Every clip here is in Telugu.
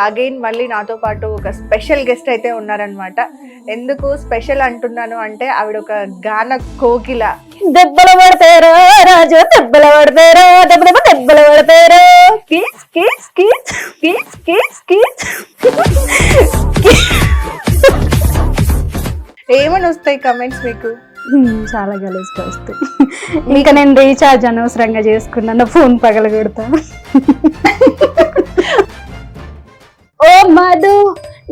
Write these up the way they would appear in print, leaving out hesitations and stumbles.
అగైన్ మళ్ళీ నాతో పాటు ఒక స్పెషల్ గెస్ట్ అయితే ఉన్నారనమాట. ఎందుకు స్పెషల్ అంటున్నాను అంటే ఆవిడ ఒక గాన కోకిల. దెబ్బలు పడతారో రాజు, దెబ్బలు పడతారో, దెబ్బలు పడతారో, కీచ్ కీచ్ కీచ్ కీచ్ కీచ్ కీచ్. ఏమని వస్తాయి కమెంట్స్ మీకు? చాలా గలీజ్గా వస్తాయి. ఇంకా నేను రీఛార్జ్ అనవసరంగా చేసుకున్నాను, ఫోన్ పగల కొడతాను. ఓ మధు,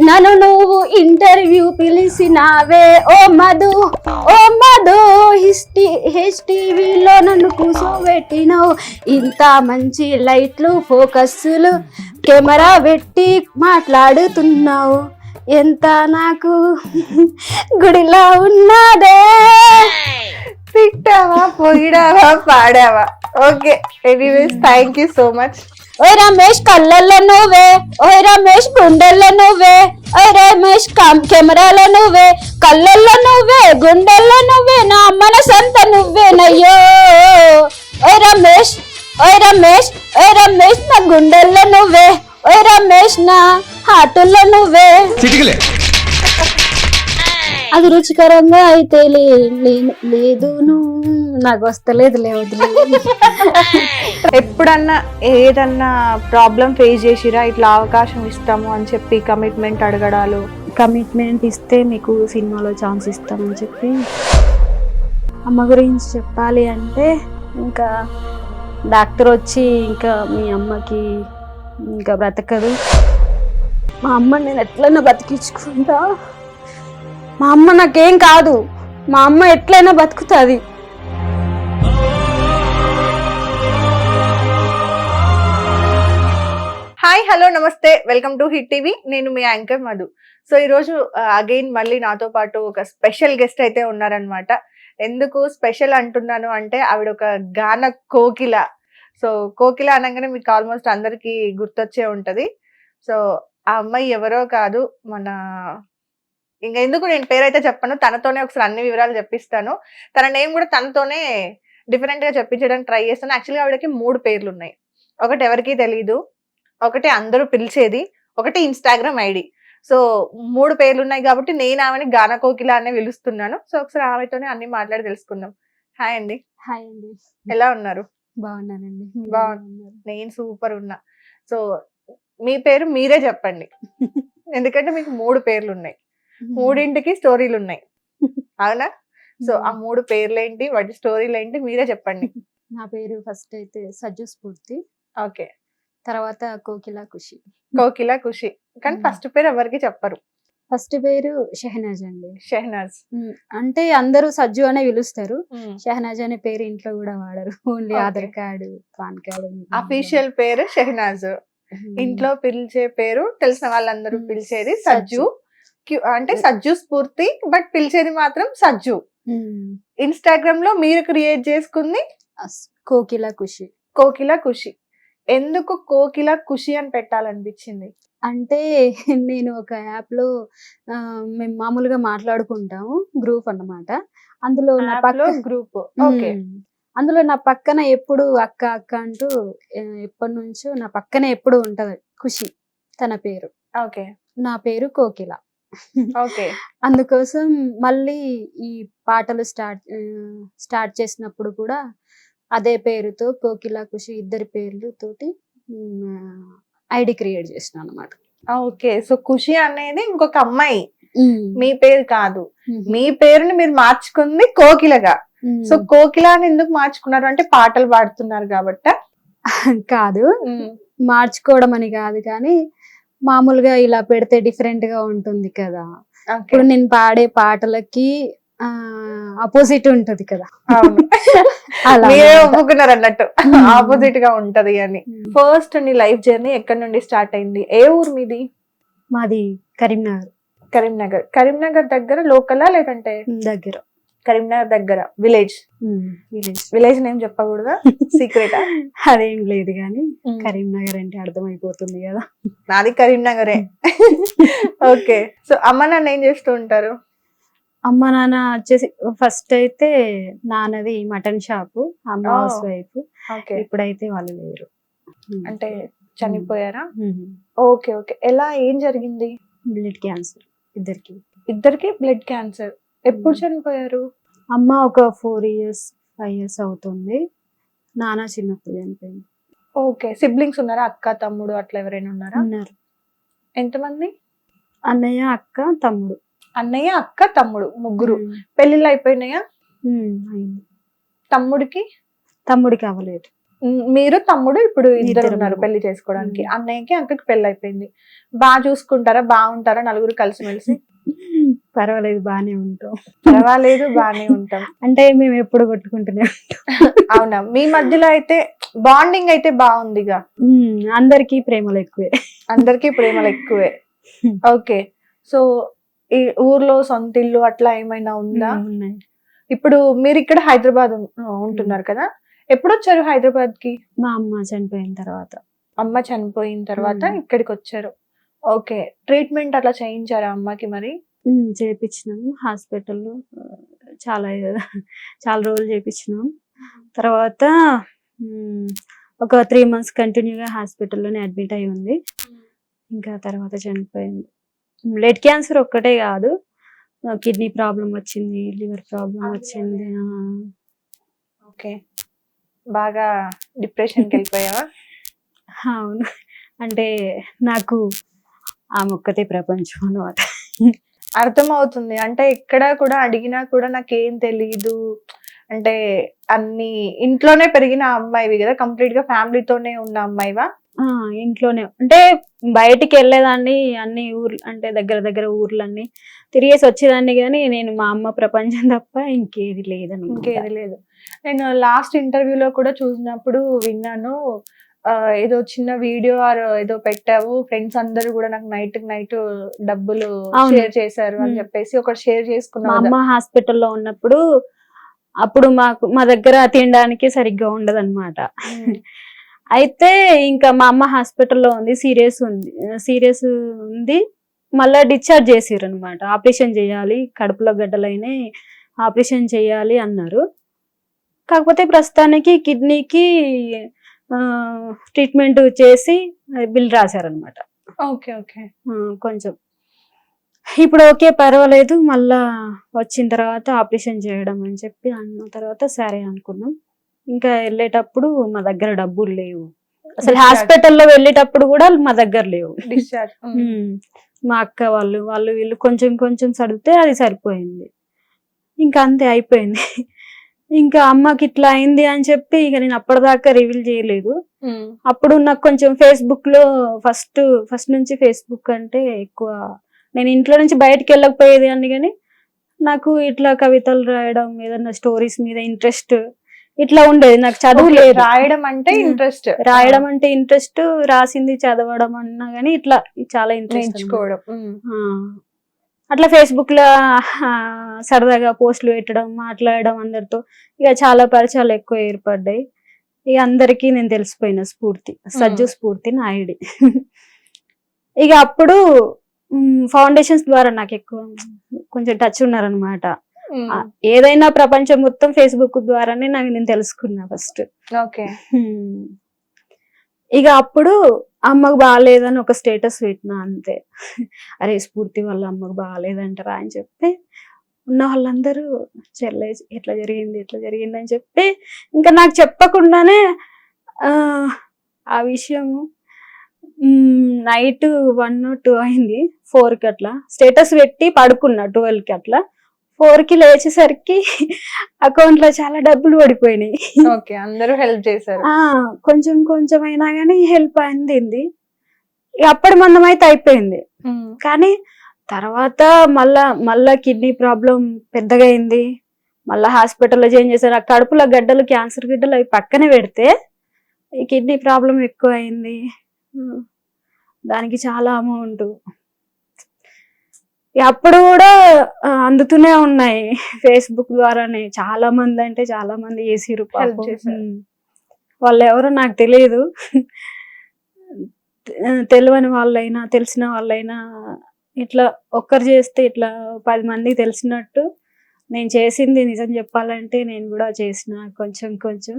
నన్ను నువ్వు ఇంటర్వ్యూ పిలిచినావే, ఓ మధు, ఓ మధు, హెచ్టీవీలో నన్ను కూర్చోబెట్టినావు, ఇంత మంచి లైట్లు ఫోకస్లు కెమెరా పెట్టి మాట్లాడుతున్నావు, ఎంత నాకు గుడిలా ఉన్నదే. తిట్టావా, పొగిడావా, పాడావా? Okay, anyways thank you so much. ఓయ్ రమేష్ కళ్ళల్లో నువ్వే, ఓయ్ రమేష్ గుండెల్లో నువ్వే, ఓయ్ రమేష్ కెమెరాలో నువ్వే, కళ్ళల్లో నువ్వే, గుండెల్లో నువ్వే, నా మనసంత నువ్వేనయ్యో. ఓయ్ రమేష్, ఓయ్ రమేష్, ఓయ్ రమేష్ నా గుండెల్లో నువ్వే, ఓయ్ రమేష్ నా హార్టుల్లో నువ్వే. అది రుచికరంగా అయితే లేదు, నాకు వస్తలేదు లేదు. ఎప్పుడన్నా ఏదన్నా ప్రాబ్లం ఫేస్ చేసిరా, ఇట్లా అవకాశం ఇస్తాము అని చెప్పి కమిట్మెంట్ అడగడాలు? కమిట్మెంట్ ఇస్తే మీకు సినిమాలో ఛాన్స్ ఇస్తామని చెప్పి. అమ్మ గురించి చెప్పాలి అంటే ఇంకా డాక్టర్ వచ్చి ఇంకా మీ అమ్మకి ఇంకా బ్రతకదు, మా అమ్మ నేను ఎట్లైనా బతికించుకుంటా, మా అమ్మ నాకేం కాదు, మా అమ్మ ఎట్లయినా బతుకుతుంది. హాయ్, హలో, నమస్తే, వెల్కమ్ టు హిట్ టీవీ. నేను మీ యాంకర్ మధు. సో ఈరోజు అగైన్ మళ్ళీ నాతో పాటు ఒక స్పెషల్ గెస్ట్ అయితే ఉన్నారనమాట. ఎందుకు స్పెషల్ అంటున్నాను అంటే ఆవిడ ఒక గాన కోకిల. సో కోకిల అనగానే మీకు ఆల్మోస్ట్ అందరికీ గుర్తొచ్చే ఉంటది. సో ఆ అమ్మాయి ఎవరో కాదు, మన ఇంకా ఎందుకు నేను పేరైతే చెప్పను, తనతోనే ఒకసారి అన్ని వివరాలు చెప్పిస్తాను. తన నేమ్ కూడా తనతోనే డిఫరెంట్ గా చెప్పించడానికి ట్రై చేస్తాను. యాక్చువల్గా ఆవిడకి 3 పేర్లు ఉన్నాయి. ఒకటి ఎవరికి తెలీదు, ఒకటి అందరూ పిలిచేది, ఒకటి ఇన్స్టాగ్రామ్ ఐడి. సో 3 పేర్లు ఉన్నాయి కాబట్టి నేను ఆమెని గాన కోకిల అనే పిలుస్తున్నాను. సో ఒకసారి ఆమెతోనే అన్ని మాట్లాడి తెలుసుకుందాం. హాయ్ అండి. హాయ్ అండి, ఎలా ఉన్నారు? బాగున్నానండి. బాగున్నారు. నేను సూపర్ ఉన్నా. సో మీ పేరు మీరే చెప్పండి, ఎందుకంటే మీకు 3 పేర్లు ఉన్నాయి, 3ంటికి స్టోరీలు ఉన్నాయి, అవునా? సో ఆ 3 పేర్లేంటి, వాటి స్టోరీలు ఏంటి, మీరే చెప్పండి. నా పేరు ఫస్ట్ అయితే సజ్జు స్ఫూర్తి, ఓకే. తర్వాత కోకిల ఖుషి. కోకిల ఖుషి, కానీ ఫస్ట్ పేరు ఎవరికి చెప్పరు. ఫస్ట్ పేరు షెహనాజ్ అండి. షెహనాజ్ అంటే అందరూ సజ్జు అనే పిలుస్తారు, షెహనాజ్ అనే పేరు ఇంట్లో కూడా వాడరు, only Okay. Aadhaar card, pan card. Official పేరు షెహనాజ్, ఇంట్లో పిలిచే పేరు తెలిసిన వాళ్ళందరూ పిలిచేది సజ్జు. అంటే సజ్జు స్ఫూర్తి, బట్ పిలిచేది మాత్రం సజ్జు. ఇన్స్టాగ్రామ్ లో మీరు క్రియేట్ చేసుకుంది కోకిల ఖుషి. కోకిల ఖుషి. ఎందుకు కోకిల ఖుషి అని పెట్టాలనిపించింది? అంటే నేను ఒక యాప్ లో మేము మామూలుగా మాట్లాడుకుంటాము, గ్రూప్ అన్నమాట. అందులో నా పక్క గ్రూప్, ఓకే. అందులో నా పక్కన ఎప్పుడు అక్క అక్క అంటూ ఎప్పటి నుంచో నా పక్కనే ఎప్పుడు ఉంటది ఖుషి తన పేరు. ఓకే. నా పేరు కోకిల. ఓకే. అందుకోసం మళ్ళీ ఈ పాటలు స్టార్ట్ చేసినప్పుడు కూడా అదే పేరుతో కోకిల ఖుషి, ఇద్దరి పేర్లతోటి ఐడి క్రియేట్ చేసిన అనమాట. ఓకే. సో ఖుషి అనేది ఇంకొక అమ్మాయి, మీ పేరు కాదు. మీ పేరుని మీరు మార్చుకుంది కోకిలగా. సో కోకిల అని ఎందుకు మార్చుకున్నారు అంటే పాటలు పాడుతున్నారు కాబట్ట? కాదు, మార్చుకోవడం అని కాదు, కానీ మామూలుగా ఇలా పెడితే డిఫరెంట్ గా ఉంటుంది కదా. ఇప్పుడు నేను పాడే పాటలకి ఆపోజిట్ ఉంటది కదా, మీరే ఒప్పుకున్నారు అన్నట్టు ఆపోజిట్ గా ఉంటది అని. ఫస్ట్ నీ లైఫ్ జర్నీ ఎక్కడి నుండి స్టార్ట్ అయింది? ఏ ఊరు మీది? మాది కరీంనగర్. కరీంనగర్. కరీంనగర్ దగ్గర లోకలా లేదంటే దగ్గర? కరీంనగర్ దగ్గర విలేజ్. విలేజ్ నేమ్ చెప్పకూడదా, సీక్రెటా? అదేం లేదు, కానీ కరీంనగర్ అంటే అర్థమైపోతుంది కదా. నాది కరీంనగరే. ఓకే. సో అమ్మ నాన్న ఏం చేస్తూ ఉంటారు? అమ్మ నాన్న వచ్చేసి ఫస్ట్ అయితే నాన్నది మటన్ షాపు, అమ్మ హౌస్ వైఫ్. ఇప్పుడైతే వాళ్ళు లేరు. అంటే చనిపోయారా? Okay okay. ఎలా, ఏం జరిగింది? బ్లడ్ క్యాన్సర్ ఇద్దరికి. ఇద్దరికి బ్లడ్ క్యాన్సర్. ఎప్పుడు చనిపోయారు? అమ్మ ఒక 4 years 5 years అవుతుంది. నాన్న చిన్నప్పుడు చనిపోయింది. ఓకే. సిబ్లింగ్స్ ఉన్నారా? అక్క తమ్ముడు అట్లా ఎవరైనా ఉన్నారా? ఉన్నారు. ఎంతమంది? అన్నయ్య అక్క తమ్ముడు. అన్నయ్య అక్క తమ్ముడు ముగ్గురు. పెళ్ళిళ్ళు అయిపోయినాయా? అయింది. తమ్ముడికి అవ్వలేదు. మీరు తమ్ముడు ఇప్పుడు ఇద్దరు ఇద్దరం ఉన్నారు ఉన్నాం. పెళ్లి చేసుకోవడానికి. అన్నయ్యకి అక్కకి పెళ్లి అయిపోయింది. బాగా చూసుకుంటారా? బాగుంటారా నలుగురు కలిసిమెలిసి? పర్వాలేదు, బానే ఉంటాం. పర్వాలేదు, బానే ఉంటాం. అంటే మేము ఎప్పుడు కొట్టుకుంటూనే ఉంటాం. అవునా? మీ మధ్యలో అయితే బాండింగ్ అయితే బాగుందిగా. అందరికి ప్రేమలు ఎక్కువే. అందరికి ప్రేమలు ఎక్కువే. ఓకే. సో ఈ ఊర్లో సొంత ఇల్లు అట్లా ఏమైనా ఉందా? ఉన్నాయి. ఇప్పుడు మీరు ఇక్కడ హైదరాబాద్ ఉంటున్నారు కదా, ఎప్పుడు వచ్చారు హైదరాబాద్ కి? మా అమ్మ చనిపోయిన తర్వాత. అమ్మ చనిపోయిన తర్వాత ఇక్కడికి వచ్చారు. ఓకే. ట్రీట్మెంట్ అట్లా చేయించారా అమ్మకి మరి? చేపించినాము హాస్పిటల్లో. చాలా రోజులు చేపించినాం. తర్వాత ఒక 3 months కంటిన్యూగా హాస్పిటల్లోనే అడ్మిట్ అయి ఉంది. ఇంకా తర్వాత చనిపోయింది. బ్లడ్ క్యాన్సర్ ఒక్కటే కాదు, కిడ్నీ ప్రాబ్లం వచ్చింది, లివర్ ప్రాబ్లం వచ్చింది. ఓకే. బాగా డిప్రెషన్కి వెళ్ళిపోయావా? అవును. అంటే నాకు ఆమె ఒక్కతే ప్రపంచం అన్నమాట. అర్థమవుతుంది. అంటే ఎక్కడ కూడా అడిగినా కూడా నాకేం తెలీదు అంటే, అన్ని ఇంట్లోనే పెరిగిన అమ్మాయివి కదా, కంప్లీట్ గా ఫ్యామిలీతోనే ఉన్న అమ్మాయివా? ఇంట్లోనే అంటే బయటికి వెళ్ళేదాన్ని, అన్ని ఊర్లు అంటే దగ్గర ఊర్లన్నీ తిరిగేసి వచ్చేదాన్ని, కానీ నేను మా అమ్మ ప్రపంచం తప్ప ఇంకేది లేదు. నేను లాస్ట్ ఇంటర్వ్యూలో కూడా చూసినప్పుడు విన్నాను, ఏదో చిన్న వీడియో ఏదో పెట్టావు, ఫ్రెండ్స్ అందరూ కూడా నాకు నైట్ డబ్బులు షేర్ చేశారు అని చెప్పేసి ఒకటి షేర్ చేసుకున్నా. మా అమ్మ హాస్పిటల్లో ఉన్నప్పుడు అప్పుడు మా దగ్గర తినడానికి సరిగ్గా ఉండదు అనమాట. అయితే ఇంకా మా అమ్మ హాస్పిటల్లో ఉంది, సీరియస్ ఉంది. మళ్ళా డిశ్చార్జ్ చేసిర్రు అనమాట. ఆపరేషన్ చేయాలి, కడుపులో గడ్డలైనా ఆపరేషన్ చేయాలి అన్నారు. కాకపోతే ప్రస్తుతానికి కిడ్నీకి ట్రీట్మెంట్ చేసి బిల్ రాశారనమాట. Okay okay. కొంచెం ఇప్పుడు ఓకే పర్వాలేదు, మళ్ళా వచ్చిన తర్వాత ఆపరేషన్ చేయడం అని చెప్పి అన్న తర్వాత సరే అనుకున్నాం. ఇంకా వెళ్ళేటప్పుడు మా దగ్గర డబ్బులు లేవు, అసలు హాస్పిటల్లో వెళ్ళేటప్పుడు కూడా మా దగ్గర లేవు. డిశ్చార్జ్ మా అక్క వాళ్ళు వీళ్ళు కొంచెం సడితే అది సరిపోయింది, ఇంకా అంతే అయిపోయింది. ఇంకా అమ్మకి ఇట్లా అయింది అని చెప్పి ఇక నేను అప్పటిదాకా రివీల్ చేయలేదు. అప్పుడు నాకు కొంచెం ఫేస్బుక్ లో ఫస్ట్ నుంచి ఫేస్బుక్ అంటే ఎక్కువ, నేను ఇంట్లో నుంచి బయటకు వెళ్ళకపోయేది అని, కానీ నాకు ఇట్లా కవితలు రాయడం, ఏదన్నా స్టోరీస్ మీద ఇంట్రెస్ట్ ఇట్లా ఉండేది. నాకు చదువు లేదు, రాయడం అంటే ఇంట్రెస్ట్, రాసింది చదవడం అన్నా కానీ ఇట్లా చాలా ఇంట్రెస్ట్ నేర్చుకోవడం. అట్లా ఫేస్బుక్ లో సరదాగా పోస్టులు పెట్టడం, మాట్లాడడం అందరితో, ఇక చాలా పరిచయాలు ఎక్కువ ఏర్పడ్డాయి. ఇక అందరికీ నేను తెలిసిపోయిన సజ్జు స్ఫూర్తి నా ఐడి. ఇక అప్పుడు ఫౌండేషన్స్ ద్వారా నాకు ఎక్కువ కొంచెం టచ్ ఉన్నారనమాట. ఏదైనా ప్రపంచం మొత్తం ఫేస్బుక్ ద్వారానే నేను తెలుసుకున్నా ఫస్ట్. ఇక అప్పుడు అమ్మకు బాగాలేదని ఒక స్టేటస్ పెట్టినా అంతే. అరే స్ఫూర్తి వాళ్ళ అమ్మకు బాగాలేదంటారా అని చెప్పి ఉన్న వాళ్ళందరూ చెల్లె ఎట్లా జరిగింది అని చెప్పి ఇంకా నాకు చెప్పకుండానే ఆ విషయము నైట్ 1 or 2 అయింది. 4కి అట్లా స్టేటస్ పెట్టి పడుకున్నా. 12కి అట్లా 4కి లేచేసరికి అకౌంట్ లో చాలా డబ్బులు పడిపోయినాయి. అందరూ హెల్ప్ చేశారు. కొంచెం అయినా కానీ హెల్ప్ అందింది. అప్పటి మందం అయితే అయిపోయింది. కానీ తర్వాత మళ్ళా కిడ్నీ ప్రాబ్లం పెద్దగా అయింది. మళ్ళా హాస్పిటల్లో జాయిన్ చేశారు. ఆ కడుపులో గడ్డలు, క్యాన్సర్ గడ్డలు అవి పక్కనే పెడితే ఈ కిడ్నీ ప్రాబ్లం ఎక్కువ అయింది. దానికి చాలా అమౌంట్ అప్పుడు కూడా అందుతూనే ఉన్నాయి. ఫేస్బుక్ ద్వారానే చాలా మంది చేసిరు. వాళ్ళు ఎవరో నాకు తెలియదు, తెలియని వాళ్ళైనా తెలిసిన వాళ్ళైనా ఇట్లా ఒక్కరు చేస్తే ఇట్లా 10 మందికి తెలిసినట్టు నేను చేసింది నిజం చెప్పాలంటే నేను కూడా చేసిన కొంచెం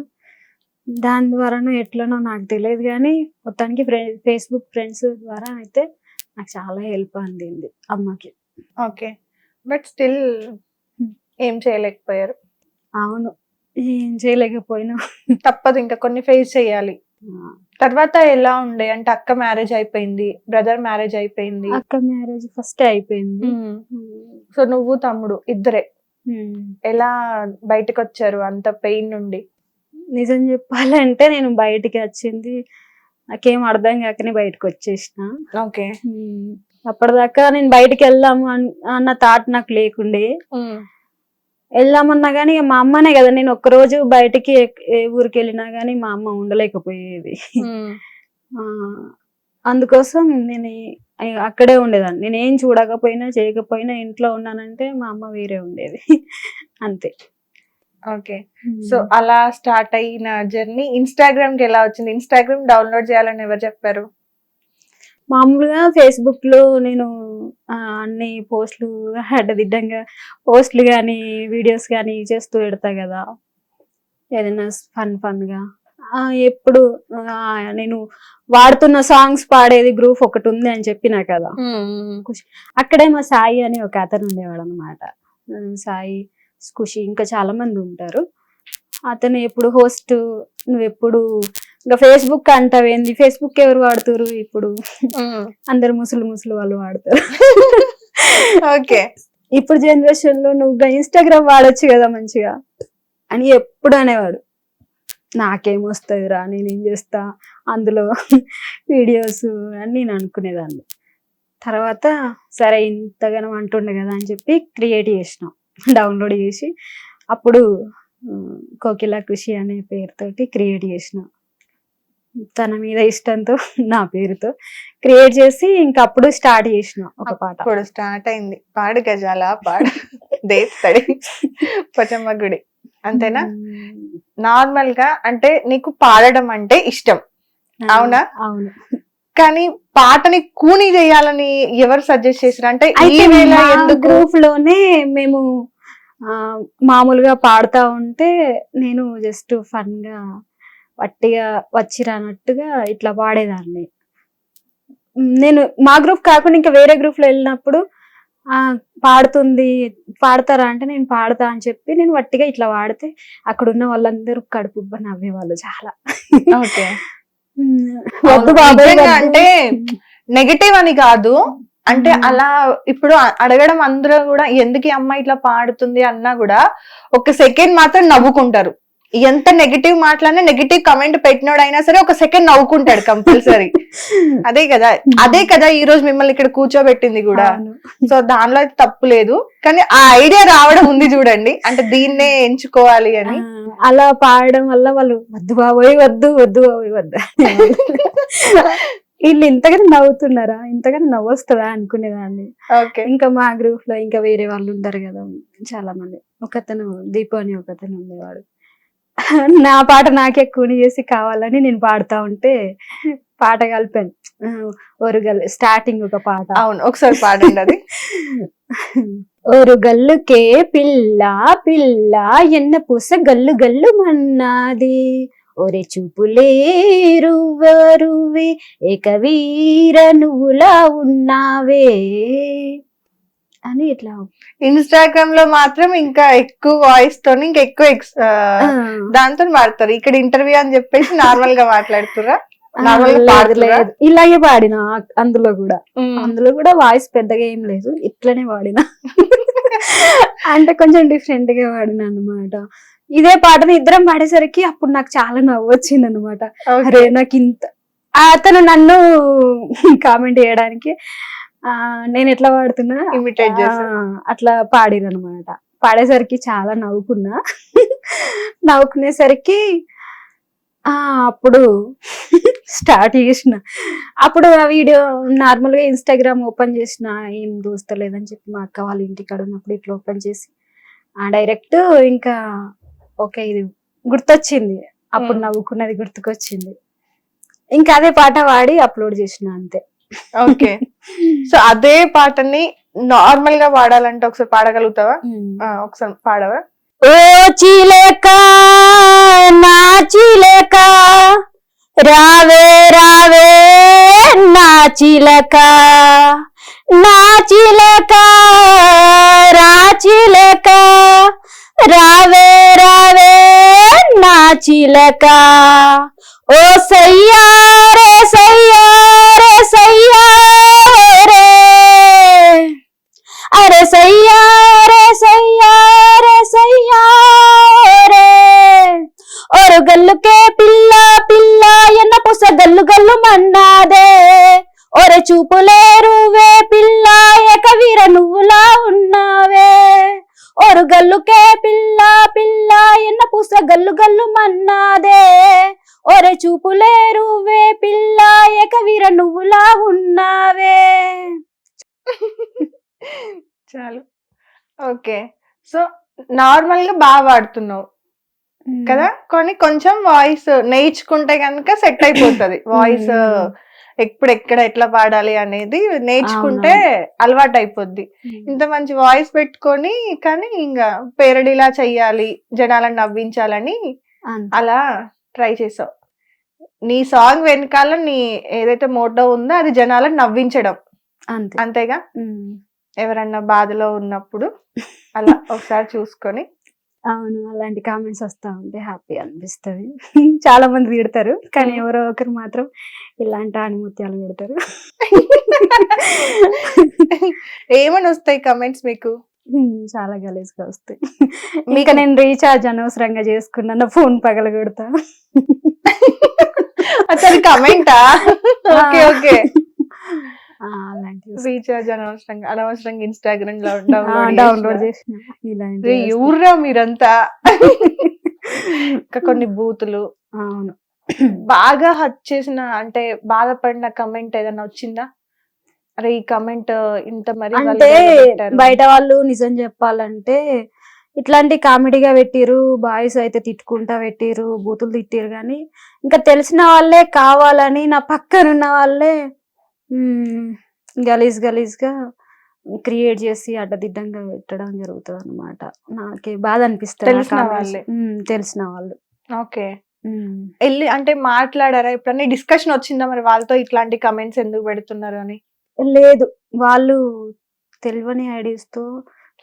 దాని ద్వారానో ఎట్లనో నాకు తెలియదు కానీ మొత్తానికి ఫేస్బుక్ ఫ్రెండ్స్ ద్వారా అయితే నాకు చాలా హెల్ప్ అందింది అమ్మకి. ఓకే. బట్ స్టిల్ ఏం చేయలేకపోయారు. అవును, ఏం చేయలేకపోయినా తప్పదు, ఇంకా కొన్ని ఫేస్ చేయాలి. తర్వాత ఎలా ఉండే అంటే అక్క మ్యారేజ్ అయిపోయింది, బ్రదర్ మ్యారేజ్ అయిపోయింది. అక్క మ్యారేజ్ ఫస్ట్ అయిపోయింది. సో నువ్వు తమ్ముడు ఇద్దరే ఎలా బయటకు వచ్చారు అంత పెయిన్ నుండి? నిజం చెప్పాలంటే నేను బయటికి వచ్చింది నాకేం అర్థం కాకనే బయటకు వచ్చేసిన. ఓకే. అప్పటిదాకా నేను బయటికి వెళ్దాము అన్న థాట్ నాకు లేకుండే. వెళ్దామన్నా గానీ మా అమ్మనే కదా, నేను ఒక్కరోజు బయటికి ఏ ఊరికి వెళ్ళినా గానీ మా అమ్మ ఉండలేకపోయేది. అందుకోసం నేను అక్కడే ఉండేదాన్ని. నేను ఏం చూడకపోయినా చేయకపోయినా ఇంట్లో ఉన్నానంటే మా అమ్మ వేరే ఉండేది అంతే. ఓకే. సో అలా స్టార్ట్ అయిన జర్నీ ఇన్స్టాగ్రామ్ కి ఎలా వచ్చింది? ఇన్స్టాగ్రామ్ డౌన్లోడ్ చేయాలని ఎవరు చెప్పారు? మామూలుగా ఫేస్బుక్ లో నేను అన్ని పోస్టులు అడ్డదిడ్డంగా పోస్టులు కానీ వీడియోస్ కానీ చేస్తూ పెడతా కదా, ఏదైనా ఫన్ గా. ఎప్పుడు నేను వాడుతున్న సాంగ్స్ పాడేది గ్రూప్ ఒకటి ఉంది అని చెప్పినా కదా, అక్కడే మా సాయి అని ఒక అతను ఉండేవాడు అనమాట. సాయి, ఖుషి, ఇంకా చాలా మంది ఉంటారు. అతను ఎప్పుడు హోస్ట్, నువ్వు ఎప్పుడు ఇంకా ఫేస్బుక్ అంటావేంది, ఫేస్బుక్ ఎవరు వాడుతారు ఇప్పుడు, అందరు ముసలు వాళ్ళు వాడతారు. ఓకే. ఇప్పుడు జనరేషన్ లో నువ్వు ఇన్స్టాగ్రామ్ వాడొచ్చు కదా మంచిగా అని ఎప్పుడు అనేవాడు. నాకేమొస్తుంది రా, నేనేం చేస్తా అందులో వీడియోస్ అని నేను అనుకునేదాన్ని. తర్వాత సరే ఇంతగానో అంటుండే కదా అని చెప్పి క్రియేట్ చేసినాం, డౌన్లోడ్ చేసి అప్పుడు కోకిల ఖుషి అనే పేరుతోటి క్రియేట్ చేసిన. తన మీద ఇష్టంతో నా పేరుతో క్రియేట్ చేసి ఇంకప్పుడు స్టార్ట్ చేసిన ఒక పాట. ఇప్పుడు స్టార్ట్ అయింది, పాడు గజాల పాడు దేత్తడి పొచమ్మ గుడి, అంతేనా? నార్మల్ గా అంటే నీకు పాడడం అంటే ఇష్టం, అవునా? అవును. కానీ పాటని కూని చేయాలని ఎవరు సజెస్ట్ చేశారు? అంటే గ్రూప్ లోనే మేము మామూలుగా పాడుతా ఉంటే నేను జస్ట్ ఫన్ గా వట్టిగా వచ్చిరానట్టుగా ఇట్లా పాడేదాన్ని. నేను మా గ్రూప్ కాకుండా ఇంకా వేరే గ్రూప్ లో వెళ్ళినప్పుడు పాడతారా అంటే నేను పాడతా అని చెప్పి నేను వట్టిగా ఇట్లా పాడితే అక్కడ ఉన్న వాళ్ళందరూ కడుపుబ్బ నవ్వేవాళ్ళు చాలా. ఓకే. వద్దు బాబాయ్ అంటే నెగటివ్ అని కాదు, అంటే అలా ఇప్పుడు అడగడం అందరూ కూడా ఎందుకు ఈ అమ్మాయి ఇట్లా పాడుతుంది అన్నా కూడా ఒక సెకండ్ మాత్రం నవ్వుకుంటారు. ఎంత నెగటివ్ మాట్లాడినా, నెగటివ్ కమెంట్ పెట్టినోడైనా సరే ఒక సెకండ్ నవ్వుకుంటాడు కంపల్సరీ. అదే కదా ఈ రోజు మిమ్మల్ని ఇక్కడ కూర్చోబెట్టింది కూడా. సో దానిలో అయితే తప్పు లేదు, కానీ ఆ ఐడియా రావడం ఉంది చూడండి, అంటే దీన్నే ఎంచుకోవాలి అని. అలా పాడడం వల్ల వాళ్ళు వద్దు బాబోయ్ వద్దు బాబోయ్ వద్దు వీళ్ళు ఇంతగానే నవ్వుతున్నారా, ఇంతగానే నవ్వొస్తుందా అనుకునేదాన్ని. ఇంకా మా గ్రూప్ లో ఇంకా వేరే వాళ్ళు ఉంటారు కదా చాలా మంది. ఒకతను దీపు అని ఒకతను ఉండేవాడు, నా పాట నాకే కూని చేసి కావాలని నేను పాడుతా ఉంటే పాట కలిపాను. ఒరుగల్లు స్టార్టింగ్ ఒక పాట. అవును, ఒకసారి పాడండి అది. ఒరుగల్లుకే పిల్ల పిల్ల ఎన్న పూస గల్లు గల్లు మన్నాది, ఒరే చూపులే రువ్వే ఏకవీర నువ్వులా ఉన్నావే అని ఇట్లా. ఇన్స్టాగ్రామ్ లో మాత్రం ఇంకా ఎక్కువ వాయిస్ తోని ఇంకా ఎక్కువ దాంతో పాడతారు. ఇక్కడ ఇంటర్వ్యూ అని చెప్పేసి నార్మల్ గా మాట్లాడుతురా? ఇలాగే పాడినా. అందులో కూడా వాయిస్ పెద్దగా ఏం లేదు, ఇట్లనే పాడినా. అంటే కొంచెం డిఫరెంట్ గా పాడినా అనమాట. ఇదే పాటని ఇద్దరం పాడేసరికి అప్పుడు నాకు చాలా నవ్వు వచ్చింది అనమాట. అరే నాకు ఇంత, అతను నన్ను కామెంట్ చేయడానికి నేను ఎట్లా పాడుతున్నా ఇమిటేట్ చేసి అట్లా పాడిరనమాట. పాడేసరికి చాలా నవ్వుకునేసరికి అప్పుడు స్టార్ట్ చేసిన. అప్పుడు ఆ వీడియో నార్మల్ గా ఇన్స్టాగ్రామ్ ఓపెన్ చేసిన, ఏం దోస్తలేదని చెప్పి మా అక్క వాళ్ళ ఇంటికాడ ఉన్నప్పుడు ఇట్లా ఓపెన్ చేసి డైరెక్ట్ ఇంకా ఓకే ఇది గుర్తొచ్చింది, అప్పుడు నవ్వుకున్నది గుర్తుకొచ్చింది, ఇంకా అదే పాట పాడి అప్లోడ్ చేసిన అంతే. ఓకే. సో అదే పాటని నార్మల్ గా పాడాలంటే ఒకసారి పాడగలుగుతావా? ఒకసారి పాడవా? ఓ చిలక నా చిలక రావే రావే నా చిలక నా చిలక రా చిలక రావే రావే నా చిలక ఓ సయ్యా రే సయ్యా రే సయ్యా రే అరే సయ్యా రే సయ్యా రే సయ్యా రే ఓరు గల్లుకే పిల్ల పిల్ల ఎన్న పుస గల్లు గల్లు మన్నాదే ఒరే చూపులేరువే పిల్ల ఏకవీర నువ్వులా ఉన్నావే ఒరు గల్లుకే పిల్ల పిల్ల ఎన్న పుస గల్లు గల్లు మన్నాదే ఒరే చూపులేరువే పిల్ల ఏకవీర నువ్వులా ఉన్నావే. చాలు. ఓకే. సో నార్మల్ గా బాగా పాడుతున్నావు కదా, కొన్ని కొంచెం వాయిస్ నేర్చుకుంటే కనుక సెట్ అయిపోతుంది. వాయిస్ ఎప్పుడు ఎక్కడ ఎట్లా పాడాలి అనేది నేర్చుకుంటే అలవాటు అయిపోద్ది. ఇంత మంచి వాయిస్ పెట్టుకొని కానీ ఇంకా పేరడిలా చెయ్యాలి, జనాలను నవ్వించాలని అలా ట్రై చేసావు. నీ సాంగ్ వెనకాల నీ ఏదైతే మోటో ఉందో అది జనాలను నవ్వించడం, అంతేగా. ఎవరన్నా బాధలో ఉన్నప్పుడు అలా ఒకసారి చూసుకొని. అవును, అలాంటి కామెంట్స్ వస్తా ఉంటే హ్యాపీ అనిపిస్తుంది. చాలా మంది తిడతారు కానీ ఎవరో ఒకరు మాత్రం ఇలాంటి ఆనిముత్యాలు పెడతారు. ఏమని వస్తాయి కమెంట్స్ మీకు? చాలా గలీజ్గా వస్తాయి. ఇంకా నేను రీఛార్జ్ అనవసరంగా చేసుకున్నా, నా ఫోన్ పగల కొడతా. అసలు కమెంటా? Okay okay. రీఛార్జ్ అనవసరంగా ఇన్స్టాగ్రామ్ లో డౌన్లోడ్ చేసిన ఇలాంటి ఊర్రా మీరంతా. ఇంకా కొన్ని బూతులు. అవును. బాగా హర్ట్ చేసిన అంటే బాధపడిన కమెంట్ ఏదైనా వచ్చిందా? అరే ఈ కమెంట్ ఇంత మరి అంటే బయట వాళ్ళు నిజం చెప్పాలంటే ఇట్లాంటి కామెడీగా పెట్టిరు, బాయ్స్ అయితే తిట్టుకుంటా పెట్టిరు, బూతులు తిట్టిరు, కానీ ఇంకా తెలిసిన వాళ్ళే కావాలని నా పక్కనున్న వాళ్ళే గలీజ్ గా క్రియేట్ చేసి అడ్డదిడ్డంగా పెట్టడం జరుగుతుంది అనమాట. నాకే బాధ అనిపిస్తుంది. తెలిసిన వాళ్ళు. ఓకే. వెళ్ళి అంటే మాట్లాడారా ఎప్పుడన్నా? డిస్కషన్ వచ్చిందా మరి వాళ్ళతో ఇట్లాంటి కమెంట్స్ ఎందుకు పెడుతున్నారు అని? లేదు, వాళ్ళు తెలియని ఐడీస్ తో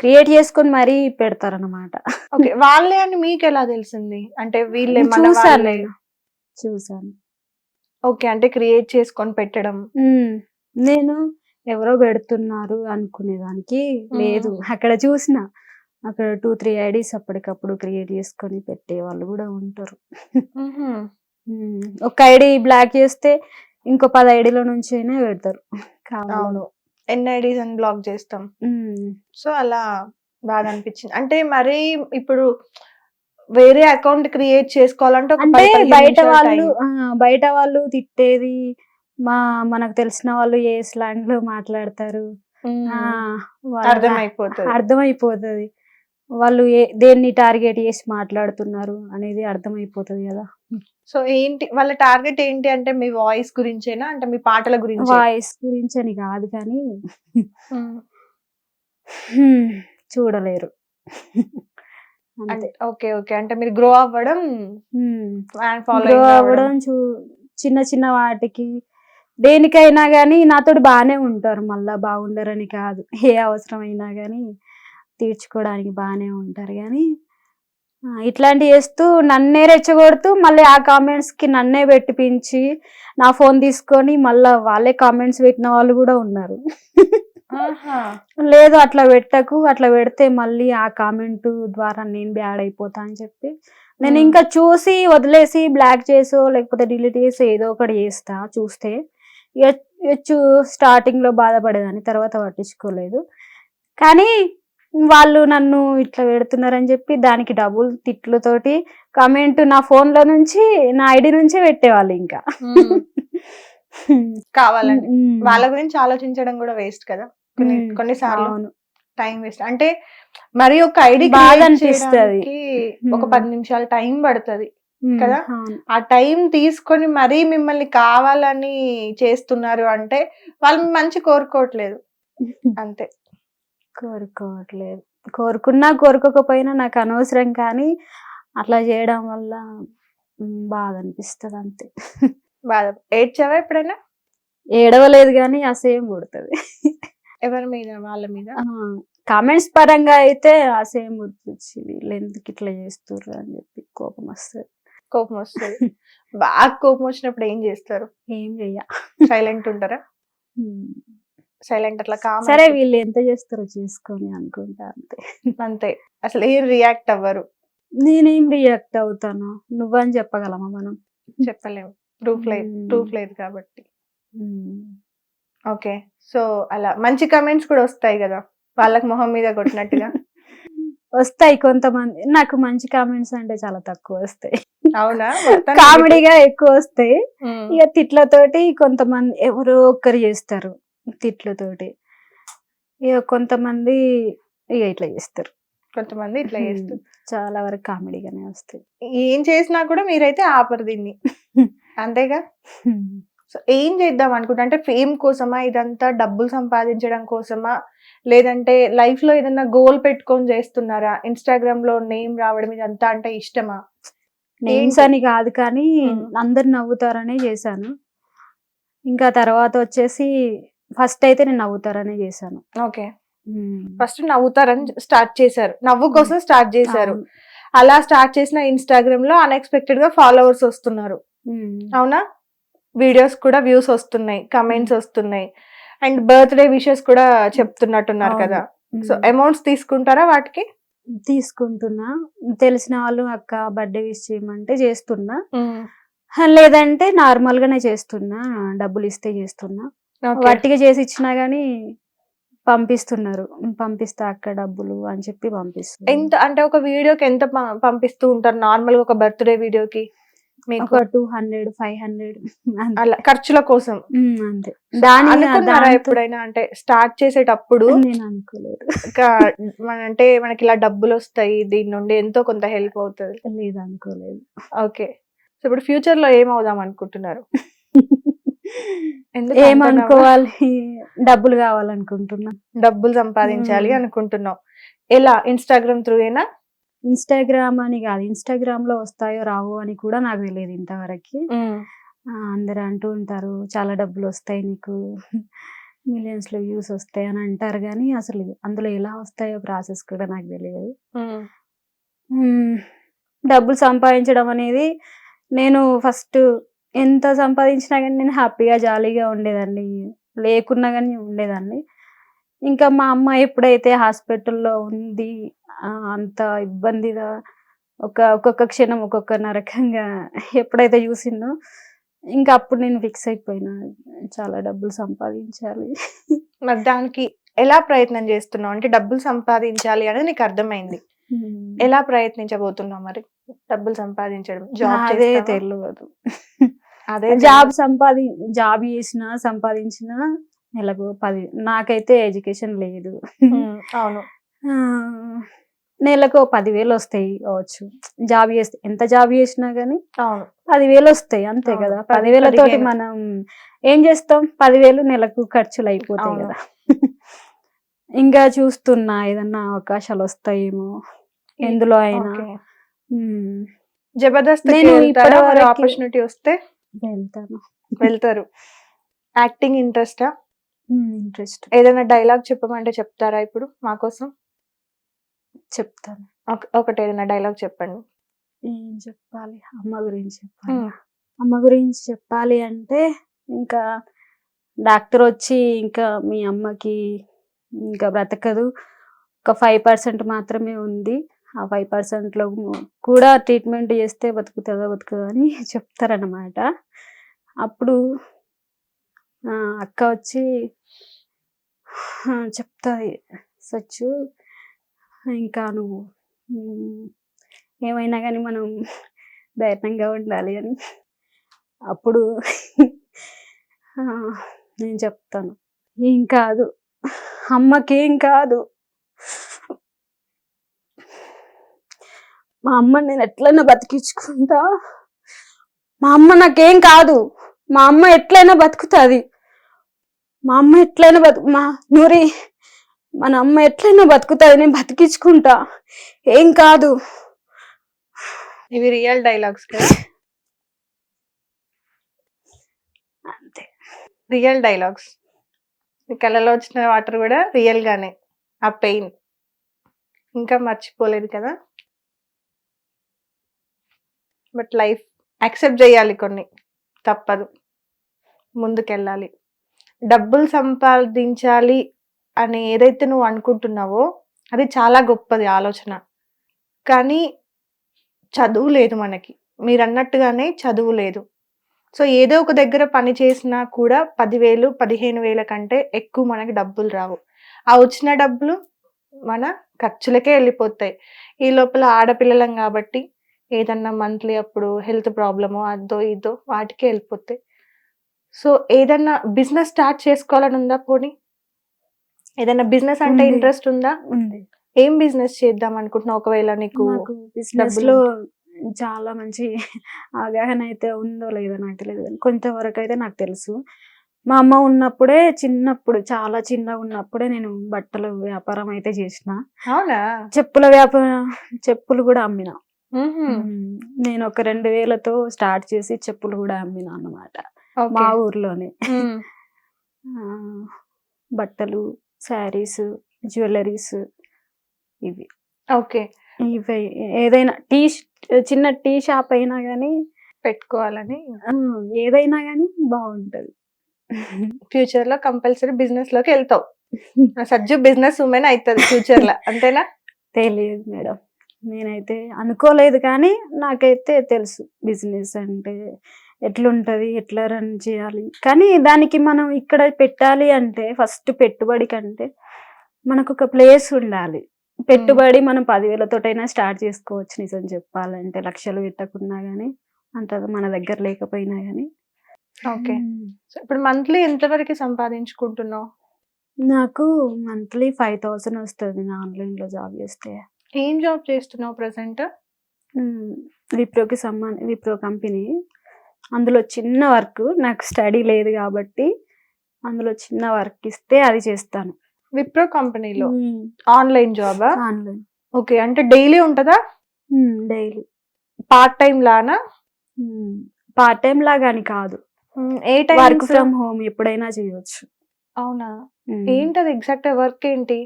క్రియేట్ చేసుకొని మరీ పెడతారనమాట. ఓకే. వాళ్ళే అని మీకు ఎలా తెలిసింది? అంటే వీళ్ళే చూసాను. ఓకే, అంటే క్రియేట్ చేసుకొని పెట్టడం. నేను ఎవరో పెడుతున్నారు అనుకునేదానికి లేదు, అక్కడ చూసిన అక్కడ 2-3 ఐడీస్ అప్పటికప్పుడు క్రియేట్ చేసుకొని పెట్టే వాళ్ళు కూడా ఉంటారు. ఒక ఐడి బ్లాక్ చేస్తే ఇంకో 10 ఐడీల నుంచి అయినా పెడతారు. అవును, ఎన్ని ఐడీస్ అని బ్లాక్ చేస్తాం. సో అలా బాగా అనిపించింది. అంటే మరి ఇప్పుడు వేరే అకౌంట్ క్రియేట్ చేసుకోవాలంటే అంటే బయట వాళ్ళు తిట్టేది మనకు తెలిసిన వాళ్ళు ఏ స్లాంగ్ లో మాట్లాడతారు అర్థమైపోతుంది. వాళ్ళు దేన్ని టార్గెట్ చేసి మాట్లాడుతున్నారు అనేది అర్థమైపోతుంది కదా. సో ఏంటి వాళ్ళ టార్గెట్ ఏంటి అంటే మీ వాయిస్ గురించేనా? అంటే మీ పాటల గురించి? వాయిస్ గురించి అని కాదు కానీ చూడలేరు. Okay okay. అంటే మీరు గ్రో అవ్వడం చిన్న చిన్న వాటికి దేనికైనా గానీ నాతోటి బాగానే ఉంటారు, మళ్ళా బాగుండరని కాదు, ఏ అవసరమైనా గానీ తీర్చుకోవడానికి బాగానే ఉంటారు. కానీ ఇట్లాంటి చేస్తూ నన్నే రెచ్చగొడుతూ మళ్ళీ ఆ కామెంట్స్ కి నన్నే పెట్టిపించి నా ఫోన్ తీసుకొని మళ్ళా వాళ్ళే కామెంట్స్ పెట్టిన వాళ్ళు కూడా ఉన్నారు. లేదు అట్లా పెట్టకు, అట్లా పెడితే మళ్ళీ ఆ కామెంట్ ద్వారా నేను బ్యాడ్ అయిపోతా అని చెప్పి నేను ఇంకా చూసి వదిలేసి బ్లాక్ చేసో లేకపోతే డిలీట్ చేసి ఏదో ఒకటి చేస్తా. చూస్తే స్టార్టింగ్ లో బాధపడేదాన్ని, తర్వాత పట్టించుకోలేదు. కానీ వాళ్ళు నన్ను ఇట్లా పెడుతున్నారని చెప్పి దానికి డబుల్ తిట్లతోటి కామెంట్ నా ఫోన్ లో నుంచి నా ఐడి నుంచే పెట్టేవాళ్ళు. ఇంకా కావాలని వాళ్ళ గురించి ఆలోచించడం కూడా వేస్ట్ కదా కొన్నిసార్లు, టైం వేస్ట్. అంటే మరి ఒక ఐడి బాధ అనిపిస్తుంది, ఒక 10 నిమిషాలు టైం పడుతుంది కదా. ఆ టైం తీసుకొని మరీ మిమ్మల్ని కావాలని చేస్తున్నారు అంటే వాళ్ళు మంచి కోరుకోవట్లేదు, అంతే. కోరుకోవట్లేదు. కోరుకున్నా కోరుకోకపోయినా నాకు అనవసరం, కానీ అట్లా చేయడం వల్ల బాధ అనిపిస్తుంది అంతే. బాధ. ఏడ్చావా ఎప్పుడైనా? ఏడవలేదు కానీ అసహ్యం పుడుతుంది. ఎవరి మీద? వాళ్ళ మీద? కామెంట్స్ పరంగా అయితే అసహ్యం గుర్తొచ్చి వీళ్ళు ఎందుకు ఇట్లా చేస్తుర్రు అని చెప్పి కోపం వస్తుంది. కోపం వస్తుంది. బాగా కోపం వచ్చినప్పుడు ఏం చేస్తారు? ఏం చెయ్య, సైలెంట్ ఉంటారా? సైలెంట్ అట్లా కామ్. సరే వీళ్ళు ఎంత చేస్తారో చేసుకొని అనుకుంటా అంతే. అంతే, అసలు ఏం రియాక్ట్ అవ్వరు. నేనేం రియాక్ట్ అవుతాను? నువ్వని చెప్పగలమా మనం? చెప్పలేము, ప్రూఫ్ లేదు కాబట్టి. ఓకే, సో అలా మంచి కమెంట్స్ కూడా వస్తాయి కదా వాళ్ళకి మొహం మీద కొట్టినట్టుగా. వస్తాయి కొంతమంది. నాకు మంచి కామెంట్స్ అంటే చాలా తక్కువ వస్తాయి. అవునా? కామెడీగా ఎక్కువ వస్తాయి. ఇక తిట్లతోటి కొంతమంది ఎవరో ఒక్కరు చేస్తారు తిట్లతోటి. ఇక కొంతమంది ఇక ఇట్లా చేస్తారు. కొంతమంది ఇట్లా చేస్తారు. చాలా వరకు కామెడీగానే వస్తాయి. ఏం చేసినా కూడా మీరైతే ఆపరు దీన్ని, అంతేగా? సో ఏం చేద్దాం అనుకుంటా అంటే ఫేమ్ కోసమా, ఇదంతా డబ్బులు సంపాదించడం కోసమా, లేదంటే లైఫ్ లో ఏదైనా గోల్ పెట్టుకొని చేస్తున్నారా? ఇన్స్టాగ్రామ్ లో నేమ్ రావడం ఇదంతా అంటే ఇష్టమా? నేమ్స్ అని కాదు కానీ అందరు నవ్వుతారనే చేశాను. ఇంకా తర్వాత వచ్చేసి ఫస్ట్ అయితే నేను నవ్వుతారనే చేశాను. ఓకే, ఫస్ట్ నవ్వుతారని స్టార్ట్ చేశారు, నవ్వు కోసం స్టార్ట్ చేశారు. అలా స్టార్ట్ చేసిన ఇన్స్టాగ్రామ్ లో అన్ఎక్స్పెక్టెడ్ గా ఫాలోవర్స్ వస్తున్నారు, అవునా? వీడియోస్ కూడా వ్యూస్ వస్తున్నాయి, కమెంట్స్ వస్తున్నాయి, అండ్ బర్త్డే విషెస్ కూడా చెప్తున్నట్టున్నారు కదా. సో అమౌంట్స్ తీసుకుంటారా వాటికి? తీసుకుంటున్నా. తెలిసిన వాళ్ళు అక్క బర్త్డే విష్ చేయమంటే చేస్తున్నా, లేదంటే నార్మల్ గానే చేస్తున్నా, డబ్బులు ఇస్తే చేస్తున్నా. వట్టిగా చేసి ఇచ్చినా గానీ పంపిస్తున్నారు, పంపిస్తా అక్క డబ్బులు అని చెప్పి పంపిస్తున్నారు. ఎంత అంటే ఒక వీడియోకి ఎంత పంపిస్తూ ఉంటారు నార్మల్ గా? ఒక బర్త్డే వీడియోకి మీకు 200, 500 అలా ఖర్చుల కోసం అంతే. అనుకున్నారా ఎప్పుడైనా? అంటే స్టార్ట్ చేసేటప్పుడు నేను అనుకోలేదు అంటే మనకి ఇలా డబ్బులు వస్తాయి, దీని నుండి ఎంతో కొంత హెల్ప్ అవుతుంది, లేదు అనుకోలేదు. ఓకే, సో ఇప్పుడు ఫ్యూచర్ లో ఏమవుదాం అనుకుంటున్నారు? ఏమనుకోవాలి, డబ్బులు కావాలనుకుంటున్నా, డబ్బులు సంపాదించాలి అనుకుంటున్నాం. ఎలా? ఇన్స్టాగ్రామ్ త్రూ ఏనా? ఇన్స్టాగ్రామ్ అని కాదు, ఇన్స్టాగ్రామ్ లో వస్తాయో రావో అని కూడా నాకు తెలియదు ఇంతవరకు. అందరు అంటూ ఉంటారు చాలా డబ్బులు వస్తాయి నీకు, మిలియన్స్ లో వ్యూస్ వస్తాయి అని అంటారు, కానీ అసలు అందులో ఎలా వస్తాయో ప్రాసెస్ కూడా నాకు తెలియదు. డబ్బులు సంపాదించడం అనేది, నేను ఫస్ట్ ఎంత సంపాదించినా కానీ నేను హ్యాపీగా జాలీగా ఉండేదాన్ని, లేకున్నా కానీ ఉండేదాన్ని. ఇంకా మా అమ్మ ఎప్పుడైతే హాస్పిటల్లో ఉంది, అంత ఇబ్బందిగా ఒక్కొక్క క్షణం ఒక్కొక్క నరకంగా ఎప్పుడైతే చూసిందో, ఇంకా అప్పుడు నేను ఫిక్స్ అయిపోయినా చాలా డబ్బులు సంపాదించాలి. మరి దానికి ఎలా ప్రయత్నం చేస్తున్నావు? అంటే డబ్బులు సంపాదించాలి అనేది నీకు అర్థమైంది, ఎలా ప్రయత్నించబోతున్నావు మరి డబ్బులు సంపాదించడం? అదే తెలియదు. అదే జాబ్ చేసినా సంపాదించిన నెలకు 10, నాకైతే ఎడ్యుకేషన్ లేదు. అవును, నెలకు 10,000 వస్తాయి కావచ్చు. జాబ్ చేస్తే ఎంత జాబ్ చేసినా గానీ 10,000 వస్తాయి అంతే కదా. 10,000 తోటి మనం ఏం చేస్తాం? 10,000 నెలకు ఖర్చులు అయిపోతాయి కదా. ఇంకా చూస్తున్నా ఏదన్నా అవకాశాలు వస్తాయేమో ఎందులో అయినా. జబర్దస్త్ ఆపర్చునిటీ వస్తే వెళ్తారు. యాక్టింగ్ ఇంట్రెస్టా? ఇంట్రెస్ట్. ఏదైనా డైలాగ్ చెప్పమంటే చెప్తారా ఇప్పుడు మా కోసం? చెప్తాను. ఒకటి ఏదైనా డైలాగ్ చెప్పండి. ఏం చెప్పాలి? అమ్మ గురించి చెప్పాలి. అమ్మ గురించి చెప్పాలి అంటే, ఇంకా డాక్టర్ వచ్చి ఇంకా మీ అమ్మకి ఇంకా బ్రతకదు, ఒక 5% మాత్రమే ఉంది, ఆ 5%లో కూడా ట్రీట్మెంట్ చేస్తే బతుకుతుందో అని చెప్తారన్నమాట. అప్పుడు అక్క వచ్చి చెప్తాది, సచ్చు ఇంకా నువ్వు ఏమైనా కానీ మనం ధైర్యంగా ఉండాలి అని. అప్పుడు నేను చెప్తాను, ఏం కాదు అమ్మకేం కాదు, మా అమ్మని నేను ఎట్లయినా బతికించుకుంటా, మా అమ్మ నాకేం కాదు, మా అమ్మ ఎట్లయినా బతుకుతుంది, మా అమ్మ ఎట్లయినా మా నూరి మన అమ్మ ఎట్లయినా బతుకుతుంది, నేను బతికించుకుంటా, ఏం కాదు. ఇవి రియల్ డైలాగ్స్ కదా, అంతే. Real dialogues. మీ కళ్ళలో వచ్చిన వాటర్ కూడా రియల్ గానే, ఆ పెయిన్ ఇంకా మర్చిపోలేదు కదా. బట్ లైఫ్ యాక్సెప్ట్ చేయాలి, కొన్ని తప్పదు, ముందుకెళ్ళాలి. డబ్బులు సంపాదించాలి అని ఏదైతే నువ్వు అనుకుంటున్నావో అది చాలా గొప్పది ఆలోచన. కానీ చదువు లేదు మనకి, మీరు అన్నట్టుగానే చదువు లేదు. సో ఏదో ఒక దగ్గర పని చేసినా కూడా 10,000 15,000 కంటే ఎక్కువ మనకి డబ్బులు రావు. ఆ వచ్చిన డబ్బులు మన ఖర్చులకే వెళ్ళిపోతాయి. ఈ లోపల ఆడపిల్లలం కాబట్టి ఏదన్నా మంత్లీ అప్పుడు హెల్త్ ప్రాబ్లమో అదో ఇదో వాటికే వెళ్ళిపోతాయి. సో ఏదన్నా బిజినెస్ స్టార్ట్ చేసుకోవాలని ఉందా? పోనీ ఏదైనా బిజినెస్ అంటే ఉంది. ఇంట్రెస్ట్ ఉందా? ఉంది. ఏం బిజినెస్ చేద్దాం అనుకుంటున్నావు? ఒకవేళ నీకు నాకు బిజినెస్ లో చాలా మంచి అవగాహన అయితే ఉందో లేదో నాకు తెలియదు, కానీ కొంతవరకు అయితే నాకు తెలుసు. మా అమ్మ ఉన్నప్పుడే, చిన్నప్పుడు చాలా చిన్నగా ఉన్నప్పుడే నేను బట్టల వ్యాపారం అయితే చేసిన. అవునా? చెప్పుల వ్యాపారం, చెప్పులు కూడా అమ్మిన. మ్హూ. నేను ఒక 2,000తో స్టార్ట్ చేసి చెప్పులు కూడా అమ్మిన అన్నమాట, ఓకే. మా ఊర్లోనే. మ్. ఆ, బట్టలు, శారీస్, జ్యువెలరీస్, ఇవి ఓకే, ఇవి ఏదైనా చిన్న టీ షాప్ అయినా కానీ, పెట్టుకోవాలని ఏదైనా కానీ బాగుంటది. ఫ్యూచర్ లో కంపల్సరీ బిజినెస్ లోకి వెళ్తావు. సజ్జు బిజినెస్ ఉమెన్ అవుతుంది ఫ్యూచర్ లో, అంతేనా? తెలియదు మేడం, నేనైతే అనుకోలేదు, కానీ నాకైతే తెలుసు బిజినెస్ అంటే ఎట్లుంటది, ఎట్లా రన్ చేయాలి. కానీ దానికి మనం ఇక్కడ పెట్టాలి అంటే ఫస్ట్ పెట్టుబడి కంటే మనకు ఒక ప్లేస్ ఉండాలి. పెట్టుబడి మనం 10,000తోటైనా స్టార్ట్ చేసుకోవచ్చు, నిజం చెప్పాలంటే లక్షలు పెట్టకున్నా గానీ, అంత మన దగ్గర లేకపోయినా గానీ. ఓకే. సో ఇప్పుడు మంత్లీ ఎంత వరకు సంపాదించుకుంటున్నావు? నాకు మంత్లీ 5,000 వస్తుంది ఆన్లైన్ లో జాబ్ చేస్తే. ఏం జాబ్ చేస్తున్నావు ప్రెసెంట్? విప్రో కంపెనీ. అందులో చిన్న వర్క్, నాకు స్టడీ లేదు కాబట్టి అందులో చిన్న వర్క్ ఇస్తే అది చేస్తాను. విప్రో కంపెనీలో ఆన్లైన్ జాబా? ఆన్లైన్. ఓకే, అంటే డైలీ ఉంటుందా? డైలీ. పార్ట్ టైం లానా? పార్ట్ టైం లాగాని కాదు, ఏ వర్క్ టైం? ఫ్రమ్ హోమ్ ఎప్పుడైనా చేయొచ్చు. అవునా? ఏంటది ఎగ్జాక్ట్ వర్క్ ఏంటి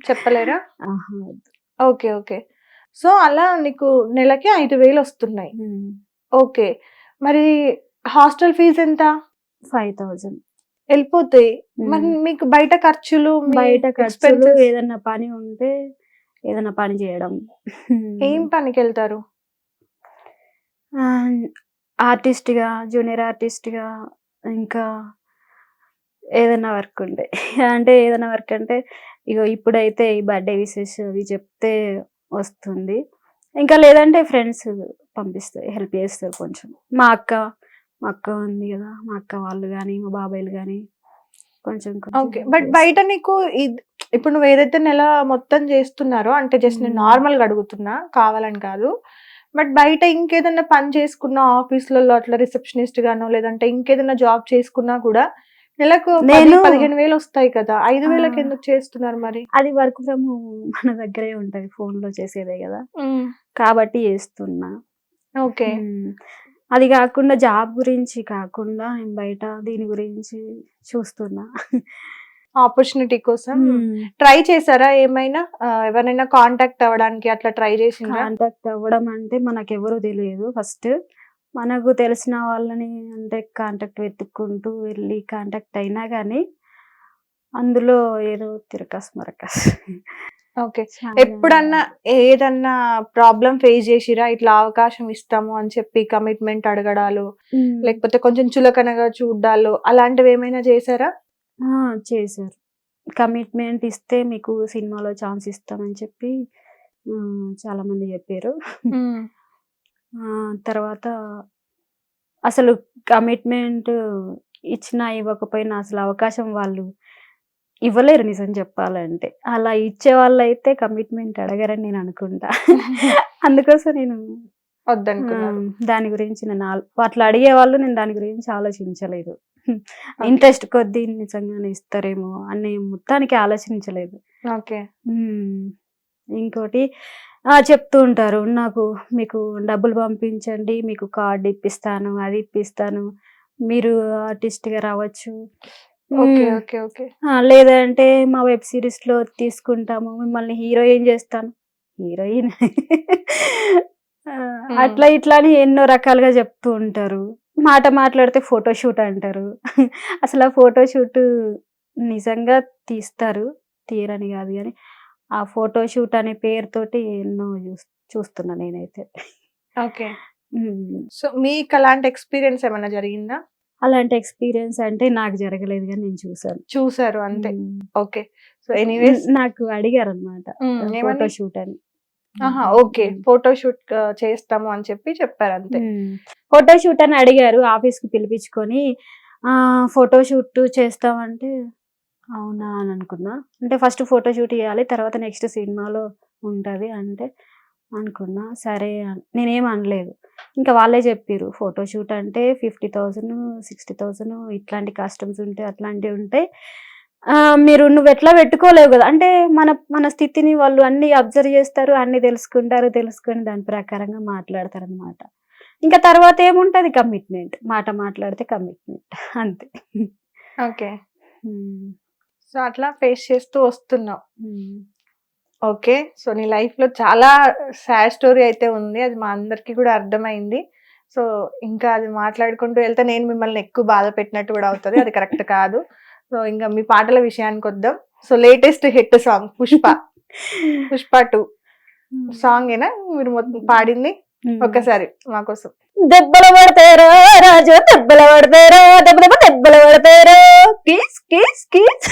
చెప్పలేరా? ఆహా. Okay, okay. సో అలా నీకు నెలకి 5,000 వస్తున్నాయి. ఓకే, మరి హాస్టల్ ఫీజు ఎంత? 5,000. వెళ్ళిపోతాయి. మరి మీకు బయట ఖర్చులు, మీ బయట ఖర్చులు, expenses? ఏదన్నా పని ఉంటే ఏదన్నా పని చేయడం. ఏం పనికి వెళ్తారు? ఆర్టిస్ట్ గా, జూనియర్ ఆర్టిస్ట్ గా, ఇంకా ఏదైనా వర్క్ ఉంటే అంటే ఏదైనా వర్క్ అంటే ఇగో ఇప్పుడైతే ఈ బర్త్డే విషెస్ అవి చెప్తే వస్తుంది, ఇంకా లేదంటే ఫ్రెండ్స్ పంపిస్తారు, హెల్ప్ చేస్తారు కొంచెం. మా అక్క ఉంది కదా, మా అక్క వాళ్ళు కానీ, మా బాబాయ్లు కానీ కొంచెం ఓకే. బట్ బయట నీకు ఇప్పుడు నువ్వు ఏదైతే నెల మొత్తం చేస్తున్నారో, అంటే జస్ట్ నేను నార్మల్ గా అడుగుతున్నా, కావాలని కాదు. బట్ బయట ఇంకేదన్నా పని చేసుకున్నా, ఆఫీసులలో అట్లా రిసెప్షనిస్ట్ గానో లేదంటే ఇంకేదన్నా జాబ్ చేసుకున్నా కూడా నెలకు 15,000 వస్తాయి కదా. 5,000కి ఎందుకు చేస్తున్నారు మరి? అది వర్క్ ఫ్రమ్ హోమ్ మన దగ్గరే ఉంటది, ఫోన్ లో చేసేదే కదా, కాబట్టి చేస్తున్నా. ఓకే. అది కాకుండా జాబ్ గురించి కాకుండా నేను బయట దీని గురించి చూస్తున్నా. ఆపర్చునిటీ కోసం ట్రై చేశారా ఏమైనా? ఎవరైనా కాంటాక్ట్ అవ్వడానికి అట్లా ట్రై చేసిందా? కాంటాక్ట్ అవ్వడం అంటే మనకెవరు తెలియదు. ఫస్ట్ మనకు తెలిసిన వాళ్ళని అంటే కాంటాక్ట్ వెతుక్కుంటూ వెళ్ళి కాంటాక్ట్ అయినా కానీ అందులో ఏదో తిరకస్ మరకస్. ఓకే. ఎప్పుడన్నా ఏదన్నా ప్రాబ్లం ఫేస్ చేసిరా? ఇట్లా అవకాశం ఇస్తాము అని చెప్పి కమిట్మెంట్ అడగడాలు, లేకపోతే కొంచెం చులకనగా చూడాలు, అలాంటివి ఏమైనా చేశారా? చేశారు. కమిట్మెంట్ ఇస్తే మీకు సినిమాలో ఛాన్స్ ఇస్తామని చెప్పి చాలా మంది చెప్పారు. తర్వాత అసలు కమిట్మెంట్ ఇచ్చినా ఇవ్వకపోయినా అసలు అవకాశం వాళ్ళు ఇవ్వలేరు, నిజం చెప్పాలంటే. అలా ఇచ్చే వాళ్ళు అయితే కమిట్మెంట్ అడగరని నేను అనుకుంటా. అందుకోసం నేను వద్దనుకున్నాను. దాని గురించి నేను అట్లా అడిగే వాళ్ళు, నేను దాని గురించి ఆలోచించలేదు. ఇంట్రెస్ట్ కొద్దీ నిజంగానే ఇస్తారేమో అని మొత్తానికి ఆలోచించలేదు. ఓకే. ఇంకోటి చెప్తూ ఉంటారు నాకు, మీకు డబ్బులు పంపించండి, మీకు కార్డు ఇప్పిస్తాను, అది ఇప్పిస్తాను, మీరు ఆర్టిస్ట్గా రావచ్చు. ఓకే. ఓకే. ఓకే. లేదంటే మా వెబ్ సిరీస్లో తీసుకుంటాము, మిమ్మల్ని హీరోయిన్ చేస్తాను. హీరోయిన్ అట్లా ఇట్లా అని ఎన్నో రకాలుగా చెప్తూ ఉంటారు. మాట మాట్లాడితే ఫోటోషూట్ అంటారు. అసలు ఆ ఫోటోషూట్ నిజంగా తీస్తారు, తీయరని కాదు కానీ ఆ ఫోటోషూట్ అనే పేరుతోటి ఎన్నో చూస్తున్నా నేనైతే. ఓకే. సో మీకు అలాంటి ఎక్స్పీరియన్స్ ఏమైనా జరిగిందా? అలాంటి ఎక్స్పీరియన్స్ అంటే నాకు జరగలేదు కానీ నేను చూసారు అంతే. ఓకే. సో ఎనీవేస్ నాకు అడిగారు అనమాట ఫోటోషూట్ అని. ఓకే. ఫోటోషూట్ చేస్తాము అని చెప్పారు అంతే. ఫోటోషూట్ అని అడిగారు, ఆఫీస్కి పిలిపించుకొని ఫోటోషూట్ చేస్తామంటే అవునా అని అనుకున్నా. అంటే ఫస్ట్ ఫోటోషూట్ చేయాలి, తర్వాత నెక్స్ట్ సినిమాలో ఉంటుంది అంటే అనుకున్నా. సరే నేనేం అనలేదు. ఇంకా వాళ్ళే చెప్పారు ఫోటోషూట్ అంటే 50,000 60,000 ఇట్లాంటి కస్టమ్స్ ఉంటాయి, అట్లాంటివి ఉంటాయి. నువ్వు ఎట్లా పెట్టుకోలేవు కదా అంటే మన స్థితిని వాళ్ళు అన్ని అబ్జర్వ్ చేస్తారు, అన్ని తెలుసుకొని దాని ప్రకారంగా మాట్లాడతారు అనమాట. ఇంకా తర్వాత ఏముంటది, కమిట్మెంట్. మాట మాట్లాడితే కమిట్మెంట్ అంతే. ఓకే. సో అట్లా ఫేస్ చేస్తూ వస్తున్నావు. ఓకే. సో నీ లైఫ్ లో చాలా సాడ్ స్టోరీ అయితే ఉంది, అది మా అందరికి కూడా అర్థమైంది. సో ఇంకా అది మాట్లాడుకుంటూ వెళ్తే నేను మిమ్మల్ని ఎక్కువ బాధ పెట్టినట్టు కూడా అవుతుంది, అది కరెక్ట్ కాదు. సో ఇంకా మీ పాటల విషయానికి వద్దాం. So latest hit song Pushpa 2 song ఏనా మీరు మొత్తం పాడింది? ఒక్కసారి మా కోసం. దెబ్బలు పడతారో రాజు, దెబ్బలు పడతారో, దెబ్బలు పడతారో, కీస్ కీస్ కీస్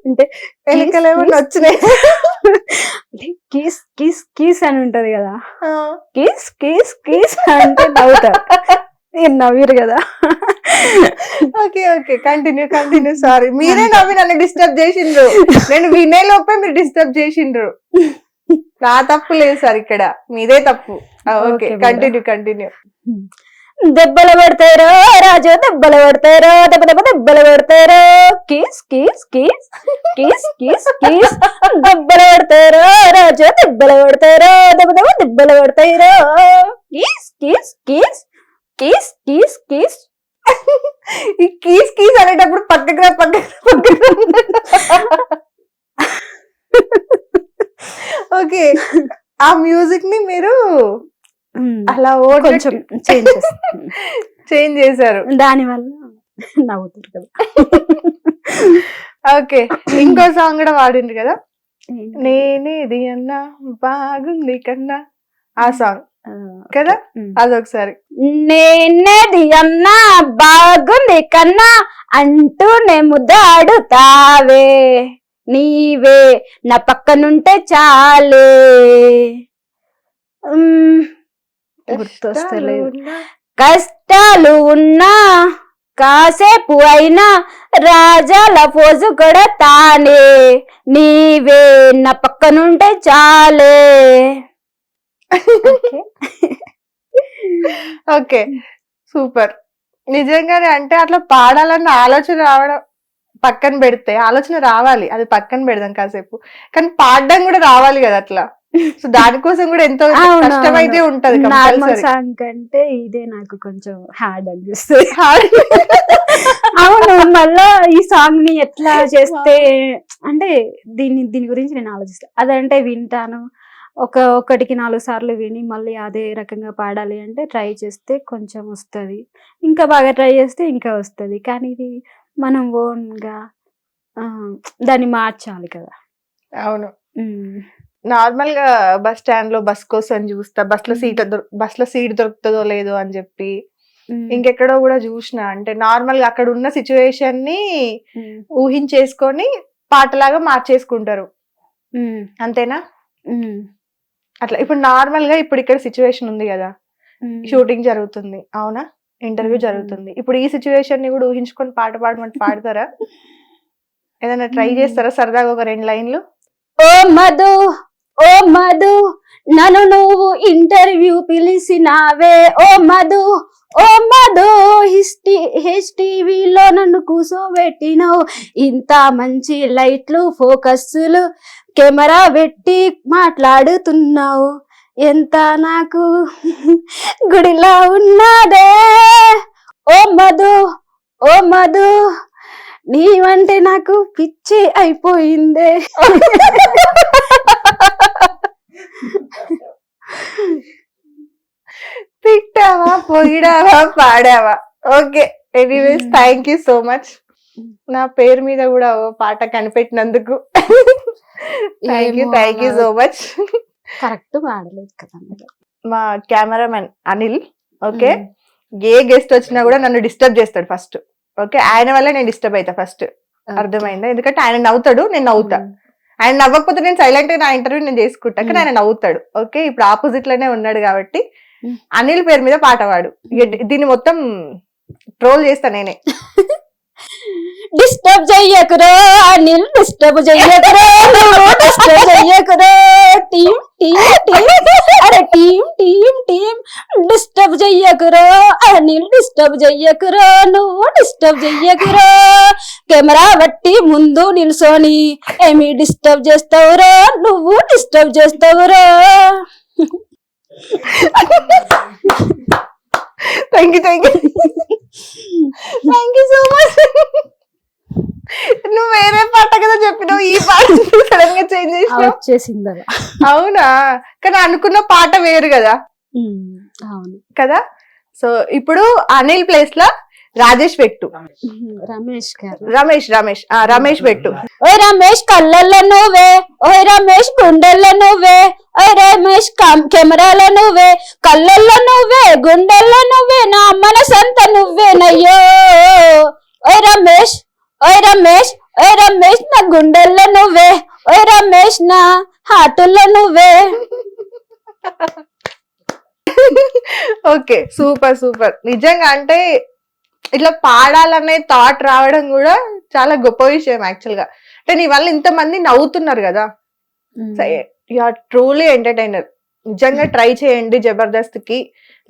అంటే ఎలుకలు ఏమన్నా వచ్చినాయి? కీస్ కీస్ కీస్ అని ఉంటది కదా, కీస్ కీస్ కీస్ అంటే నవ్వుతారు, నవ్వురు కదా. ఓకే. ఓకే. కంటిన్యూ. సారీ, మీరే నవ్వి నన్ను డిస్టర్బ్ చేసిండ్రు. నేను వినే లోపే మీరు డిస్టర్బ్ చేసిండ్రు. నా తప్పు లేదు సార్, ఇక్కడ మీదే తప్పు. Okay, continue. దెబ్బలు పడతారో రాజు, దెబ్బలు పడతారో, దెబ్బలు పడతారో, కీస్ కీస్ కీస్ కీస్ కీస్ కీస్, దెబ్బలు పడతారో రాజు, దెబ్బలు పడతారో, దెబ్బలు పడతారో, కీస్ కీస్ కీస్ కీస్ కీస్ కీస్. ఈ కీస్ కీస్ అనేటప్పుడు పక్కకు. ఓకే. ఆ మ్యూజిక్ ని మీరు అలా కొంచెం చేంజ్ చేశారు, దానివల్ల నవ్వుతారు కదా. ఓకే. ఇంకో సాంగ్ కూడా వాడిండ్రు కదా, నేనేది అన్నా బాగుంది కన్నా, ఆ సాంగ్ కదా, అదొకసారి. నేనేది అన్నా బాగుంది కన్నా అంటూనే ముద్దాడుతావే, నీవే నా పక్కనుంటే చాలే. గుర్తొస్తలేదు. కష్టాలు ఉన్నా కాసేపు అయినా రాజాల పోజు కూడా తానే, నీవే నా పక్కనుంటే చాలే. Okay, super. నిజంగానే అంటే అట్లా పాడాలన్న ఆలోచన రావడం పక్కన పెడితే, ఆలోచన రావాలి, అది పక్కన పెడదాం కాసేపు, కానీ పాడడం కూడా రావాలి కదా అట్లా. సో దానికోసం కూడా ఎంతో కష్టమైతే ఉంటది. నార్మల్ సాంగ్ కంటే ఇదే నాకు కొంచెం హార్డ్ అనిపిస్తుంది. అవును, మళ్ళా ఈ సాంగ్ ని ఎట్లా చేస్తే అంటే దీని గురించి నేను ఆలోచిస్తాను. అదంటే వింటాను, ఒకటికి 4 సార్లు విని మళ్ళీ అదే రకంగా పాడాలి అంటే ట్రై చేస్తే కొంచెం వస్తుంది, ఇంకా బాగా ట్రై చేస్తే ఇంకా వస్తుంది. కానీ ఇది మనం ఓన్ గా దాన్ని మార్చాలి కదా. అవును. నార్మల్ గా బస్ స్టాండ్ లో బస్ కోసం చూస్తా, బస్ లో సీట్ దొరుకుతుందో లేదో అని చెప్పి ఇంకెక్కడో కూడా చూసిన. అంటే నార్మల్ గా అక్కడ ఉన్న సిచ్యువేషన్ ని ఊహించేసుకొని పాటలాగా మార్చేసుకుంటారు, అంతేనా? అట్లా ఇప్పుడు నార్మల్ గా ఇప్పుడు ఇక్కడ సిచ్యువేషన్ ఉంది కదా, షూటింగ్ జరుగుతుంది, అవునా, ఇంటర్వ్యూ జరుగుతుంది, ఇప్పుడు ఈ సిచ్యువేషన్ ని కూడా ఊహించుకొని పాట పాడమంటే పాడతారా? ఏదైనా ట్రై చేస్తారా సరదాగా ఒక 2 లైన్లు? ఓ మధు నన్ను నువ్వు ఇంటర్వ్యూ పిలిచినావే ఓ మధు టీవీలో నన్ను కూసోబెట్టినావు, ఇంత మంచి లైట్లు ఫోకస్లు కెమెరా పెట్టి మాట్లాడుతున్నావు, ఎంత నాకు గుడిలా ఉన్నదే ఓ మధు నీవంటే నాకు పిచ్చి అయిపోయిందే. తిట్టావా, పొగిడావా, పాడావా? Okay, anyways thank you so much. నా పేరు మీద కూడా ఓ పాట కనిపెట్టినందుకు thank you so much. Correct పాడలేదు కదా. మా కెమెరామెన్ అనిల్ ఓకే, ఏ గెస్ట్ వచ్చినా కూడా నన్ను డిస్టర్బ్ చేస్తాడు ఫస్ట్. ఓకే, ఆయన వల్ల నేను డిస్టర్బ్ అవుతా ఫస్ట్, అర్థమైందా? ఎందుకంటే ఆయన నవ్వుతాడు, నేను నవ్వుతా. ఆయన నవ్వకపోతే నేను సైలెంట్ గా నా ఇంటర్వ్యూ నేను చేసుకుంటా, కానీ ఆయన నవ్వుతాడు. ఓకే, ఇప్పుడు ఆపోజిట్ లోనే ఉన్నాడు కాబట్టి అనిల్ పేరు మీద పాట పాడు. దీన్ని మొత్తం ట్రోల్ చేస్తా నేనే. డిస్టర్బ్ చెయ్యకురో అనిల్, డిస్టర్బ్ చెయ్యకురో, డిస్టర్బ్ చెయ్యకురో, టీమ్ టీమ్ టీమ్, అరే టీమ్ టీమ్ టీమ్, డిస్టర్బ్ చెయ్యకురో అనిల్, డిస్టర్బ్ చెయ్యకురో, నువ్వు డిస్టర్బ్ చెయ్యకురో, కెమెరా బట్టి ముందు నిల్సోని ఏమి డిస్టర్బ్ చేస్తావురో, నువ్వు డిస్టర్బ్ చేస్తావురో. Thank you so much. నువ్వు వేరే పాట కదా చెప్పినావు, ఈ పాట సడన్ గా చేంజ్ చేసింది. అవునా? కానీ అనుకున్న పాట వేరు కదా. అవును కదా. సో ఇప్పుడు అనిల్ ప్లేస్ లో రాజేష్ పెట్టు, రమేష్ పెట్టు. ఓయ్ రమేష్ కళ్ళల్లో నువ్వే, ఓయ్ రమేష్ గుండెల్లో నువ్వే, ఓయ్ రమేష్ కెమెరాలో నువ్వే, కళ్ళల్లో నువ్వే, గుండెల్లో నువ్వే, నా మనసంతా నువ్వేనయ్యో. ఓయ్ రమేష్ నా గుండెల్లో నువ్వే, ఓయ్ రమేష్ నా హార్టుల్లో నువ్వే. Okay, super. నిజంగా అంటే ఇట్లా పాడాలనే థాట్ రావడం కూడా చాలా గొప్ప విషయం యాక్చువల్ గా. అంటే నీ వల్ల ఇంతమంది నవ్వుతున్నారు కదా, యు ఆర్ ట్రూలీ ఎంటర్టైనర్. నిజంగా ట్రై చేయండి జబర్దస్త్ కి,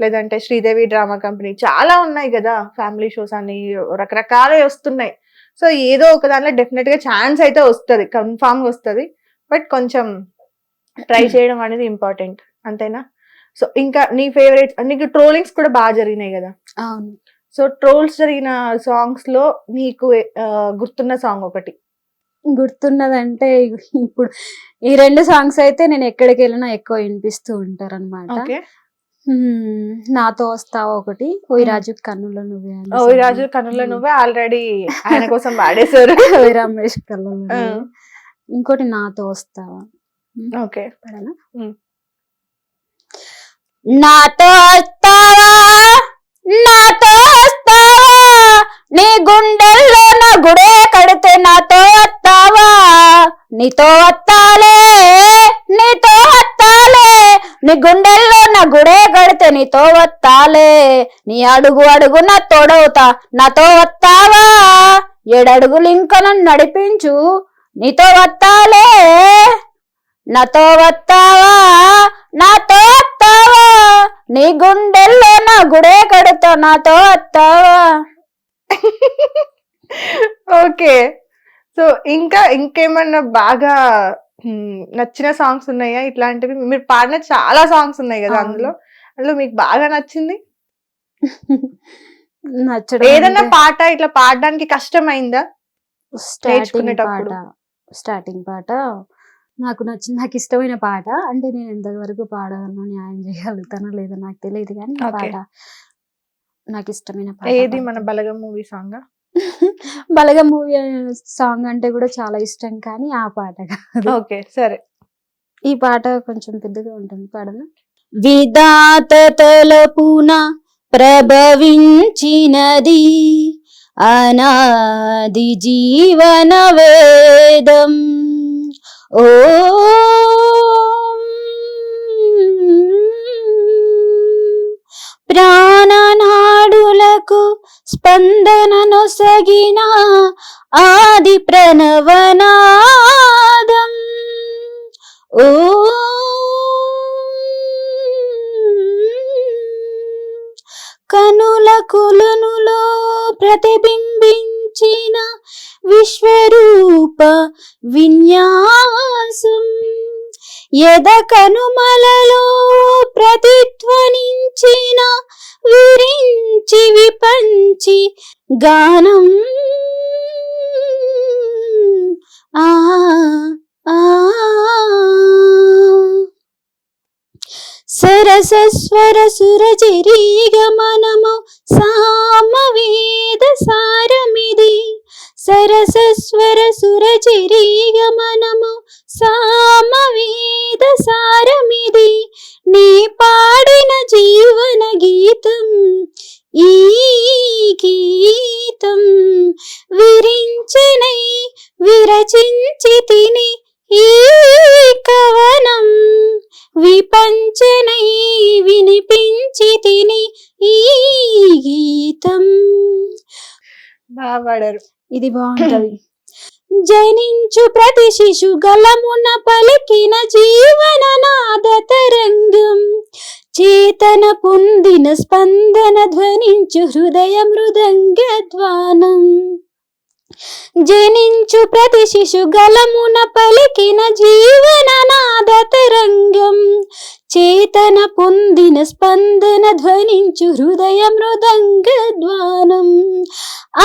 లేదంటే శ్రీదేవి డ్రామా కంపెనీ, చాలా ఉన్నాయి కదా ఫ్యామిలీ షోస్ అని, రకరకాలే వస్తున్నాయి. సో ఏదో ఒక దాంట్లో డెఫినెట్ గా ఛాన్స్ అయితే వస్తుంది, కన్ఫామ్ గా వస్తుంది. బట్ కొంచెం ట్రై చేయడం అనేది ఇంపార్టెంట్, అంతేనా? సో ఇంకా నీ ఫేవరెట్, నీకు ట్రోలింగ్స్ కూడా బాగా జరిగినాయి కదా. అవును. సో ట్రోల్స్ జరిగిన సాంగ్స్ లో నీకు గుర్తున్న సాంగ్ ఒకటి? గుర్తున్నదంటే ఇప్పుడు ఈ 2 సాంగ్స్ అయితే నేను ఎక్కడికి వెళ్ళినా ఎక్కువ వినిపిస్తూ ఉంటారు అనమాట. నాతో వస్తావా ఒకటి, ఓయ్ రాజు కన్నుల నువ్వే, ఓయ్ రాజు కన్నుల నువ్వే ఆల్రెడీ ఆయన కోసం పాడేశారు. ఓయ్ రమేష్ కళ్ళలో, ఇంకోటి నాతో వస్తావా. ఓకే, నాతో వస్తావా, నాతో వస్తావా, నీ గుండెల్లో నా గుడే కడితే నాతో వస్తావా, నీతో వస్తాలే, నీతో వస్తాలే, నీ గుండెల్లో నా గుడే కడితే నీతో వస్తాలే, నీ అడుగు అడుగు నా తోడవుతా, నాతో వస్తావా, 7 అడుగులు ఇంకా నన్ను నడిపించు, నీతో వస్తాలే, నాతో వస్తావా, నాతో వస్తావా, నీ గుండెల్లో నా గుడే కడుతా, నాతో వస్తావా. ఓకే, సో ఇంకా ఇంకేమన్నా బాగా నచ్చిన సాంగ్స్ ఉన్నాయా ఇట్లాంటివి? మీరు పాడిన చాలా సాంగ్స్ ఉన్నాయి కదా, అందులో మీకు బాగా నచ్చింది ఏదన్నా పాట? ఇట్లా పాడడానికి కష్టమైందా స్టార్టింగ్ పాట నాకు నచ్చింది, నాకు ఇష్టమైన పాట. అంటే నేను ఎంతవరకు పాడగలను, న్యాయం చేయగలుగుతానో లేదో నాకు తెలియదు, కానీ ఆ పాట నాకు ఇష్టమైన పాట. ఏది? మన బలగం మూవీ సాంగ్? బలగం మూవీ సాంగ్ అంటే కూడా చాలా ఇష్టం, కానీ ఆ పాట కాదు. ఓకే, సరే. ఈ పాట కొంచెం పెద్దగా ఉంటుంది, పాడను. విధాత తలపున ప్రభవించినది అనాది జీవన వేదం, ఓ ప్రాణనాడులకు స్పందననొసగిన ఆది ప్రణవనాదం, ఓ ప్రతిబింబించిన విశ్వరూప విన్యాసం యద కనుమలలో ప్రతిధ్వనించిన విరించి విపంచి గానం ఆ ఆ సరసస్వర సురచిరీ గమనము సామవేద సారమిది సరసస్వర సురచిరీ గమనము సామవేద సారమిది నీ పాడిన జీవన గీతం ఈ గీతం విరించనై విరచించి తిని ఈ కవనం విపంచనై వినిపించి తిని ఈ గీతం. బాగా పాడారు. ఇది బాగుంటది. జనించు ప్రతి శిశు గలమున పలికిన జీవన నాద తరంగం చేతన పొందిన స్పందన ధ్వనించు హృదయ మృదంగ ధ్వానం జనించు ప్రతి శిశు గలమున పలికిన జీవన నాద తరంగం చేతన పొందిన స్పందన ధ్వనించు హృదయ మృదంగ ధ్వానం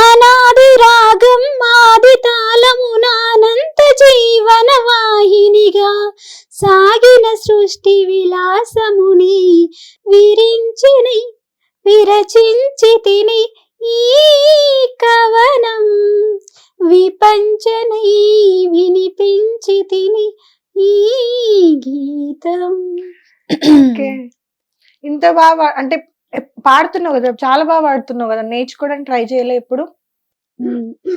అనాది రాగం ఆది తాళమునానంత జీవన వాహినిగా సాగిన సృష్టి విలాసముని విరించిని విరచించి తిని ఈ కవనం విపంచనై వినిపించి తిని ఈ గీతం. ఇంత బాగా అంటే పాడుతున్నావు కదా, చాలా బాగా పాడుతున్నావు కదా, నేర్చుకోవడానికి ట్రై చేయలే ఎప్పుడు?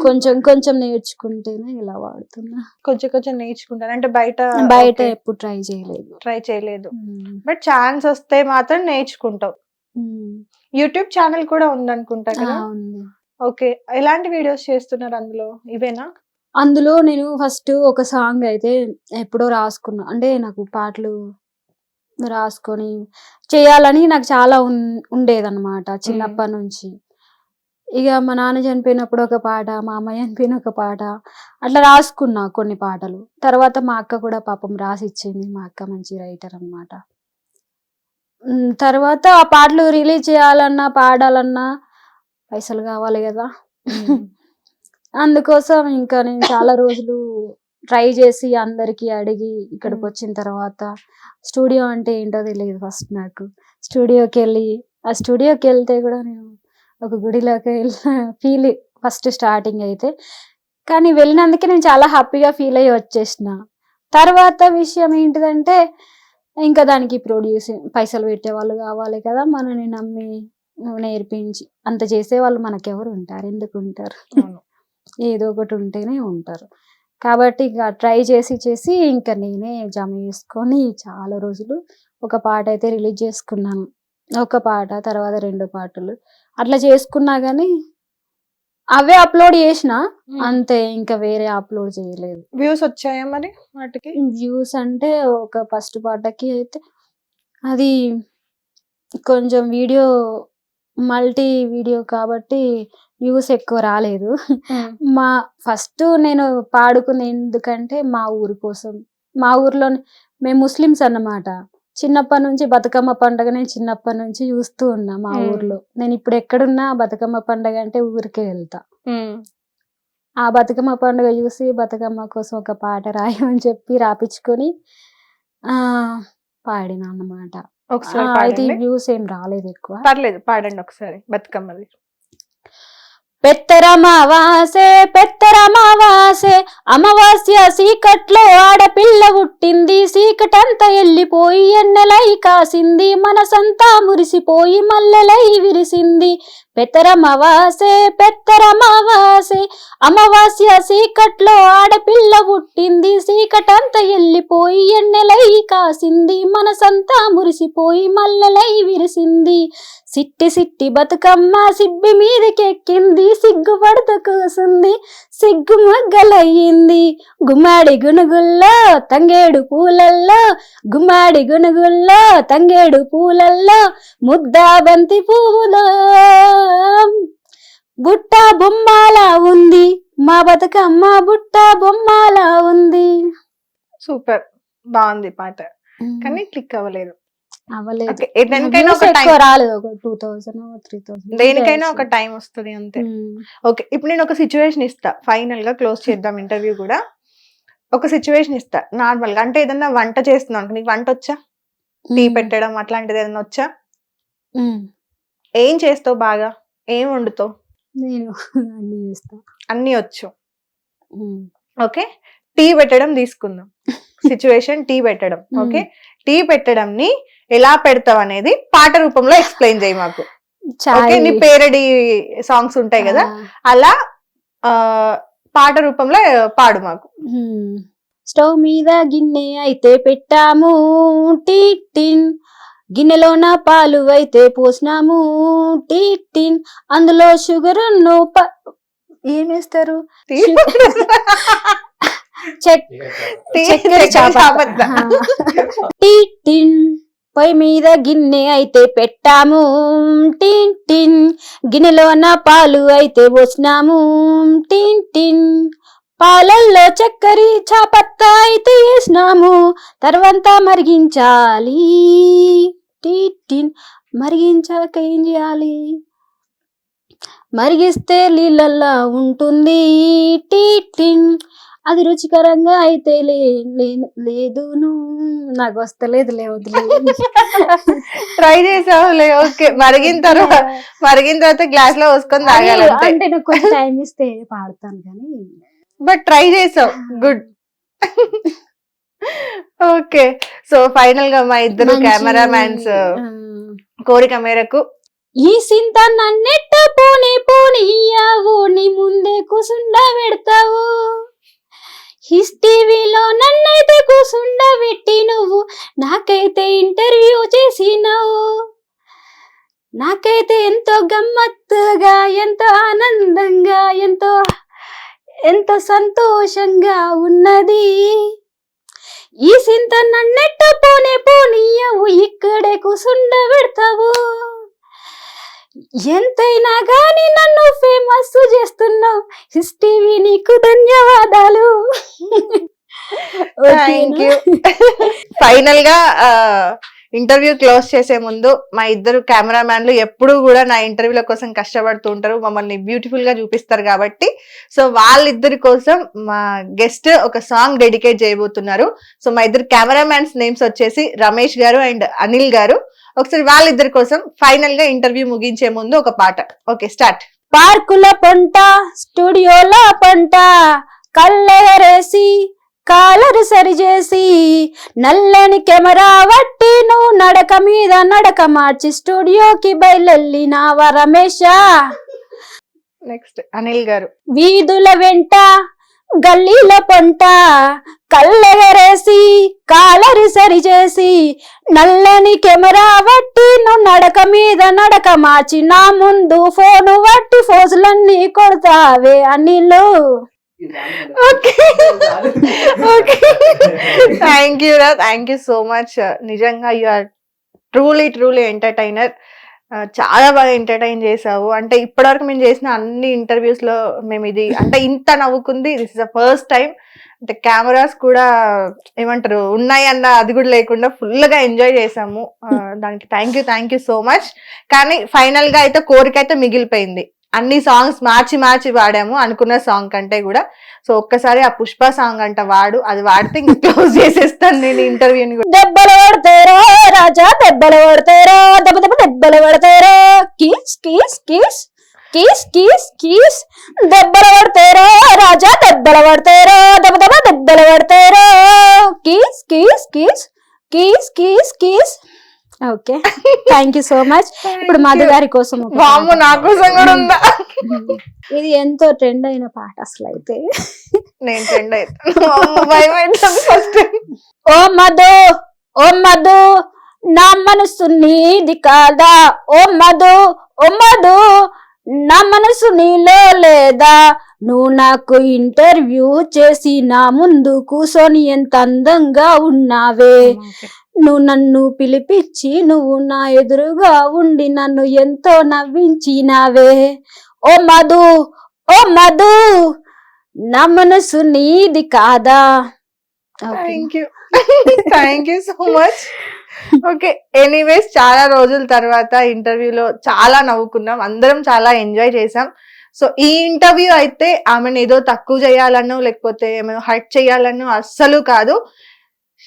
కొంచెం కొంచెం నేర్చుకుంటేనే ఇలా వాడుతున్నా. కొంచెం కొంచెం నేర్చుకుంటాను అంటే బయట ఎప్పుడు ట్రై చేయలేదు. బట్ ఛాన్స్ వస్తే మాత్రం నేర్చుకుంటావు. యూట్యూబ్ ఛానల్ కూడా ఉందనుకుంటా కదా? ఓకే, ఎలాంటి వీడియోస్ చేస్తున్నారు అందులో? ఇవేనా? అందులో నేను ఫస్ట్ ఒక సాంగ్ అయితే ఎప్పుడో రాసుకున్నా. అంటే నాకు పాటలు రాసుకొని చేయాలని నాకు చాలా ఉండేదన్నమాట చిన్నప్పటి నుంచి. ఇక మా నాన్న చనిపోయినప్పుడు ఒక పాట, మా అమ్మాయి చనిపోయిన ఒక పాట, అట్లా రాసుకున్నా కొన్ని పాటలు. తర్వాత మా అక్క కూడా పాపం రాసి ఇచ్చింది. మా అక్క మంచి రైటర్ అన్నమాట. తర్వాత ఆ పాటలు రిలీజ్ చేయాలన్నా పాడాలన్నా పైసలు కావాలి కదా. అందుకోసం ఇంకా నేను చాలా రోజులు ట్రై చేసి అందరికి అడిగి ఇక్కడికి వచ్చిన తర్వాత స్టూడియో అంటే ఏంటో తెలియదు ఫస్ట్ నాకు. స్టూడియోకి వెళ్తే కూడా నేను ఒక గుడిలోకి వెళ్ళిన ఫీల్ ఫస్ట్ స్టార్టింగ్ అయితే. కానీ వెళ్ళినందుకే నేను చాలా హ్యాపీగా ఫీల్ అయ్యి వచ్చేసిన. తర్వాత విషయం ఏంటిదంటే ఇంకా దానికి పైసలు పెట్టే వాళ్ళు కావాలి కదా, మనని నమ్మి నేర్పించి అంత చేసే వాళ్ళు మనకెవరు ఉంటారు? ఎందుకు ఉంటారు? ఏదో ఒకటి ఉంటేనే ఉంటారు. కాబట్టి ఇక ట్రై చేసి ఇంకా నేనే జమ చేసుకొని చాలా రోజులు ఒక పాట అయితే రిలీజ్ చేసుకున్నాను. ఒక పాట, తర్వాత 2 పాటలు అట్లా చేసుకున్నా కానీ అవే అప్లోడ్ చేసిన అంతే, ఇంకా వేరే అప్లోడ్ చేయలేదు. వ్యూస్ వచ్చాయా మరి వాటికి? వ్యూస్ అంటే ఒక ఫస్ట్ పాటకి అయితే అది కొంచెం మల్టీ వీడియో కాబట్టి వ్యూస్ ఎక్కువ రాలేదు. మా ఫస్ట్ నేను పాడుకుంది ఎందుకంటే మా ఊరు కోసం. మా ఊర్లో మేము ముస్లిమ్స్ అన్నమాట. చిన్నప్పటి నుంచి బతుకమ్మ పండుగ నేను చిన్నప్పటి నుంచి చూస్తూ ఉన్నా మా ఊర్లో. నేను ఇప్పుడు ఎక్కడున్నా బతుకమ్మ పండుగ అంటే ఊరికే వెళ్తా. ఆ బతుకమ్మ పండుగ చూసి బతుకమ్మ కోసం ఒక పాట రాయమని చెప్పి రాపించుకొని పాడిన అన్నమాట. అయితే వ్యూస్ ఏం రాలేదు ఎక్కువ. పర్లేదు, పాడండి ఒకసారి బతుకమ్మది. పెత్తరమావాసే అమావాస్య సీకట్లో ఆడపిల్ల పుట్టింది. సీకటంతా వెళ్ళిపోయి ఎన్నెలై కాసింది. మనసంతా మురిసిపోయి మల్లెలై విరిసింది. పెత్తరమావాసే అమావాస్య సీకట్లో ఆడపిల్ల పుట్టింది. సీకటంతా వెళ్ళిపోయి ఎన్నెలై కాసింది. మనసంతా మురిసిపోయి మల్లెలై విరిసింది. సిట్టి బతుకమ్మ సిబ్బి మీదకెక్కింది. సిగ్గుపడుతూ కూసుంది, సిగ్గు మొగ్గలయ్యింది. గుమ్మాడి గునుగుల్లో తంగేడు పూలల్లో, గుమ్మాడి గునుగుల్లో తంగేడు పూలల్లో, ముద్దా బంతి పువ్వులో బుట్ట బొమ్మలా ఉంది, మా బతుకమ్మ బుట్ట బొమ్మలా ఉంది. సూపర్, బాగుంది పాట, కానీ క్లిక్ అవ్వలేదు. అవ్వలేదు. Okay, దేనికైనా Views ఒక ఎక్కువ time- రాలేదు, ఒక 2000 3000. దేనికైనా ఒక టైం వస్తుంది అంతే. ఓకే, ఇప్పుడు నేను ఒక సిచ్యువేషన్ ఇస్తా, ఫైనల్ గా క్లోజ్ చేద్దాం ఇంటర్వ్యూ కూడా. ఒక సిచ్యువేషన్ ఇస్తా నార్మల్ గా, అంటే ఏదన్నా వంట చేస్తున్నావు, నీకు వంట వచ్చా? టీ పెట్టడం అట్లాంటిది ఏదన్నా వచ్చా? ఏం చేస్తావు బాగా, ఏం వండుతావు? నేను అన్ని చేస్తా. అన్ని వచ్చు. ఓకే, టీ పెట్టడం తీసుకుందాం సిచ్యువేషన్, టీ పెట్టడం. ఓకే, టీ పెట్టడం ని ఎలా పెడతావు అనేది పాట రూపంలో ఎక్స్ప్లెయిన్ చేయి మాకు. ఓకే, నీ పేరడీ సాంగ్స్ ఉంటాయి కదా, అలా పాట రూపంలో పాడు మాకు. స్టవ్ మీద గిన్నె అయితే పెట్టాము, టీటిన్ గిన్నెలోన పాలు అయితే పోసినాము, టీటిన్ అందులో షుగర్ ఏమేస్తారు? టీటిన్ పొయ్యి మీద గిన్నె అయితే పెట్టాము, టీటిన్ గిన్నెలోన పాలు అయితే పోసినాము, టీటిన్ పాలల్లో చక్కెర చాపత్తా అయితే వేసినాము, తర్వాత మరిగించాలి. టీటిన్ మరిగించాక ఏం చేయాలి? మరిగిస్తే నీళ్ళల్లా ఉంటుంది, టీటిన్ అది రుచికరంగా అయితే లేదును. నాకు వస్తలేదు, ట్రై చేసావులే. ఓకే, మరిగిన తర్వాత గ్లాస్ లో పోసుకొని తాగాలి అంతే. అంటే నాకు కొంచెం టైం ఇస్తే పాడతాను కానీ, బట్ ట్రై చేసావు, గుడ్. ఓకే, సో ఫైనల్ గా మా ఇద్దరు కెమెరా మ్యాన్స్ కోరిక మేరకు ఈ సింత నన్నెట్ట పోనీయావు, నీ ముందే కూసుండ పెడతావు, హిస్టీవీలో నన్నైతే కూసుండ పెట్టి నువ్వు నాకైతే ఇంటర్వ్యూ చేసినావు, నాకైతే ఎంతో గమ్మత్తుగా, ఎంతో ఆనందంగా, ఎంతో సంతోషంగా ఉన్నది. ఈ సింత నన్నెట్ట పోనీయవు, ఇక్కడే కూసుండ పెడతావు, ఎంతైనా గాని నన్ను ఫేమస్ చేస్తున్నావు, హిస్టీవీ నీకు ధన్యవాదాలు. Thank you. ఫైనల్ గా ఇంటర్వ్యూ క్లోజ్ చేసే ముందు మా ఇద్దరు కెమెరా మ్యాన్లు ఎప్పుడు కూడా నా ఇంటర్వ్యూల కోసం కష్టపడుతూ ఉంటారు, మమ్మల్ని బ్యూటిఫుల్ గా చూపిస్తారు కాబట్టి, సో వాళ్ళిద్దరి కోసం మా గెస్ట్ ఒక సాంగ్ డెడికేట్ చేయబోతున్నారు. సో మా ఇద్దరు కెమెరా మ్యాన్స్ నేమ్స్ వచ్చేసి రమేష్ గారు అండ్ అనిల్ గారు. ఒకసారి వాళ్ళిద్దరి కోసం ఫైనల్ గా ఇంటర్వ్యూ ముగించే ముందు ఒక పాట. Okay, start. పార్కుల పంట, స్టూడియోల పంట, కళ్ళెరేసి కాలరు సరిచేసి, నల్లని కెమెరా వట్టి నువ్వు నడక మీద నడక మార్చి స్టూడియోకి బయలునావా రమేష. నెక్స్ట్ అనిల్ గారు. వీధుల వెంట గల్లీల పంట, కళ్ళెగరేసి కాలరు సరిచేసి, నల్లని కెమెరా వట్టి నువ్వు నడక మీద నడక మార్చి నా ముందు ఫోను వట్టి ఫోజులన్నీ కొడతావే అనిల్. ఓకే, థ్యాంక్ యూ రా, థ్యాంక్ యూ సో మచ్. నిజంగా యు ఆర్ ట్రూలీ ఎంటర్టైనర్. చాలా బాగా ఎంటర్టైన్ చేసావు. అంటే ఇప్పటివరకు మేము చేసిన అన్ని ఇంటర్వ్యూస్ లో మేము ఇది అంటే ఇంత నవ్వుకుంది this is the first time. అంటే కెమెరాస్ కూడా ఏమంటారు ఉన్నాయి అన్న అది కూడా లేకుండా ఫుల్ గా ఎంజాయ్ చేసాము. దానికి థ్యాంక్ యూ సో మచ్. కానీ ఫైనల్ గా అయితే కోరిక అయితే మిగిలిపోయింది. అన్ని సాంగ్స్ మార్చి వాడాము అనుకున్న సాంగ్ కంటే కూడా. సో ఒక్కసారి ఆ పుష్ప సాంగ్ అంట వాడు, అది వాడితే ఇంకా క్లోజ్ చేసేస్తాను నేను ఇంటర్వ్యూని కూడా. దెబ్బలు పడతారో రాజా, దెబ్బలు పడతారో, దెబ్బలు పడతారో, కీస్ కీస్ కీస్ కీస్ కీస్ కీస్, దెబ్బలు పడతారో రాజా, దెబ్బలు పడతారో, దెబ్బలు పడతారో, కీస్ కీస్ కీస్ కీస్ కీస్ కీస్. Okay, thank you so much. ఇప్పుడు మధు గారి కోసం నా కోసం కూడా ఉందా? ఇది ఎంతో ట్రెండ్ అయిన పాట అసలు. అయితే నేను ట్రెండ్ అవుతాను ఫస్ట్. ఓ మధు నా మనసు నీది కాదా, ఓ మధు నా మనసు నీలో లేదా, నువ్వు నాకు ఇంటర్వ్యూ చేసి నా ముందు కూర్చొని ఎంత అందంగా ఉన్నావే, నువ్వు నన్ను పిలిపించి నువ్వు నా ఎదురుగా ఉండి నన్ను ఎంతో నవ్వించినావే, ఓ మధు నా మనసు నీది కాదా. Thank you so much. Okay, anyways చాలా రోజుల తర్వాత ఇంటర్వ్యూలో చాలా నవ్వుకున్నాం, అందరం చాలా ఎంజాయ్ చేసాం. సో ఈ ఇంటర్వ్యూ అయితే ఆమెను ఏదో తక్కువ చేయాలనో లేకపోతే ఏమైనా హర్ట్ చేయాలనో అస్సలు కాదు.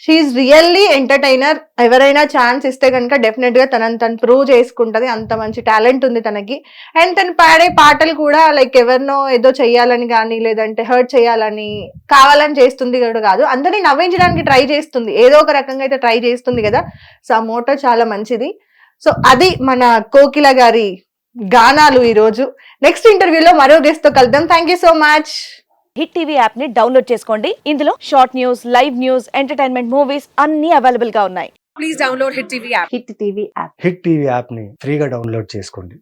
She really entertainer. ఎవరైనా ఛాన్స్ ఇస్తే కనుక డెఫినెట్ గా తను ప్రూవ్ చేసుకుంటది. అంత మంచి టాలెంట్ ఉంది తనకి. అండ్ తను పాడే పాటలు కూడా లైక్ ఎవరినో ఏదో చెయ్యాలని కానీ లేదంటే హర్ట్ చేయాలని కావాలని చేస్తుంది కూడా కాదు, అందరినీ నవ్వించడానికి ట్రై చేస్తుంది, ఏదో ఒక రకంగా అయితే ట్రై చేస్తుంది కదా. సో ఆ మోటో చాలా మంచిది. సో అది మన కోకిల గారి గానాలు ఈ రోజు. నెక్స్ట్ ఇంటర్వ్యూలో మరో గెస్ట్ తో కలుద్దాం. Thank you so much. Hit TV app ని డౌన్లోడ్ చేసుకోండి. ఇందులో short news, live news, entertainment movies అన్ని అవైలబుల్ గా ఉన్నాయి. Please download Hit TV app. Hit TV app hit TV యాప్ని ఫ్రీగా డౌన్లోడ్ చేసుకోండి.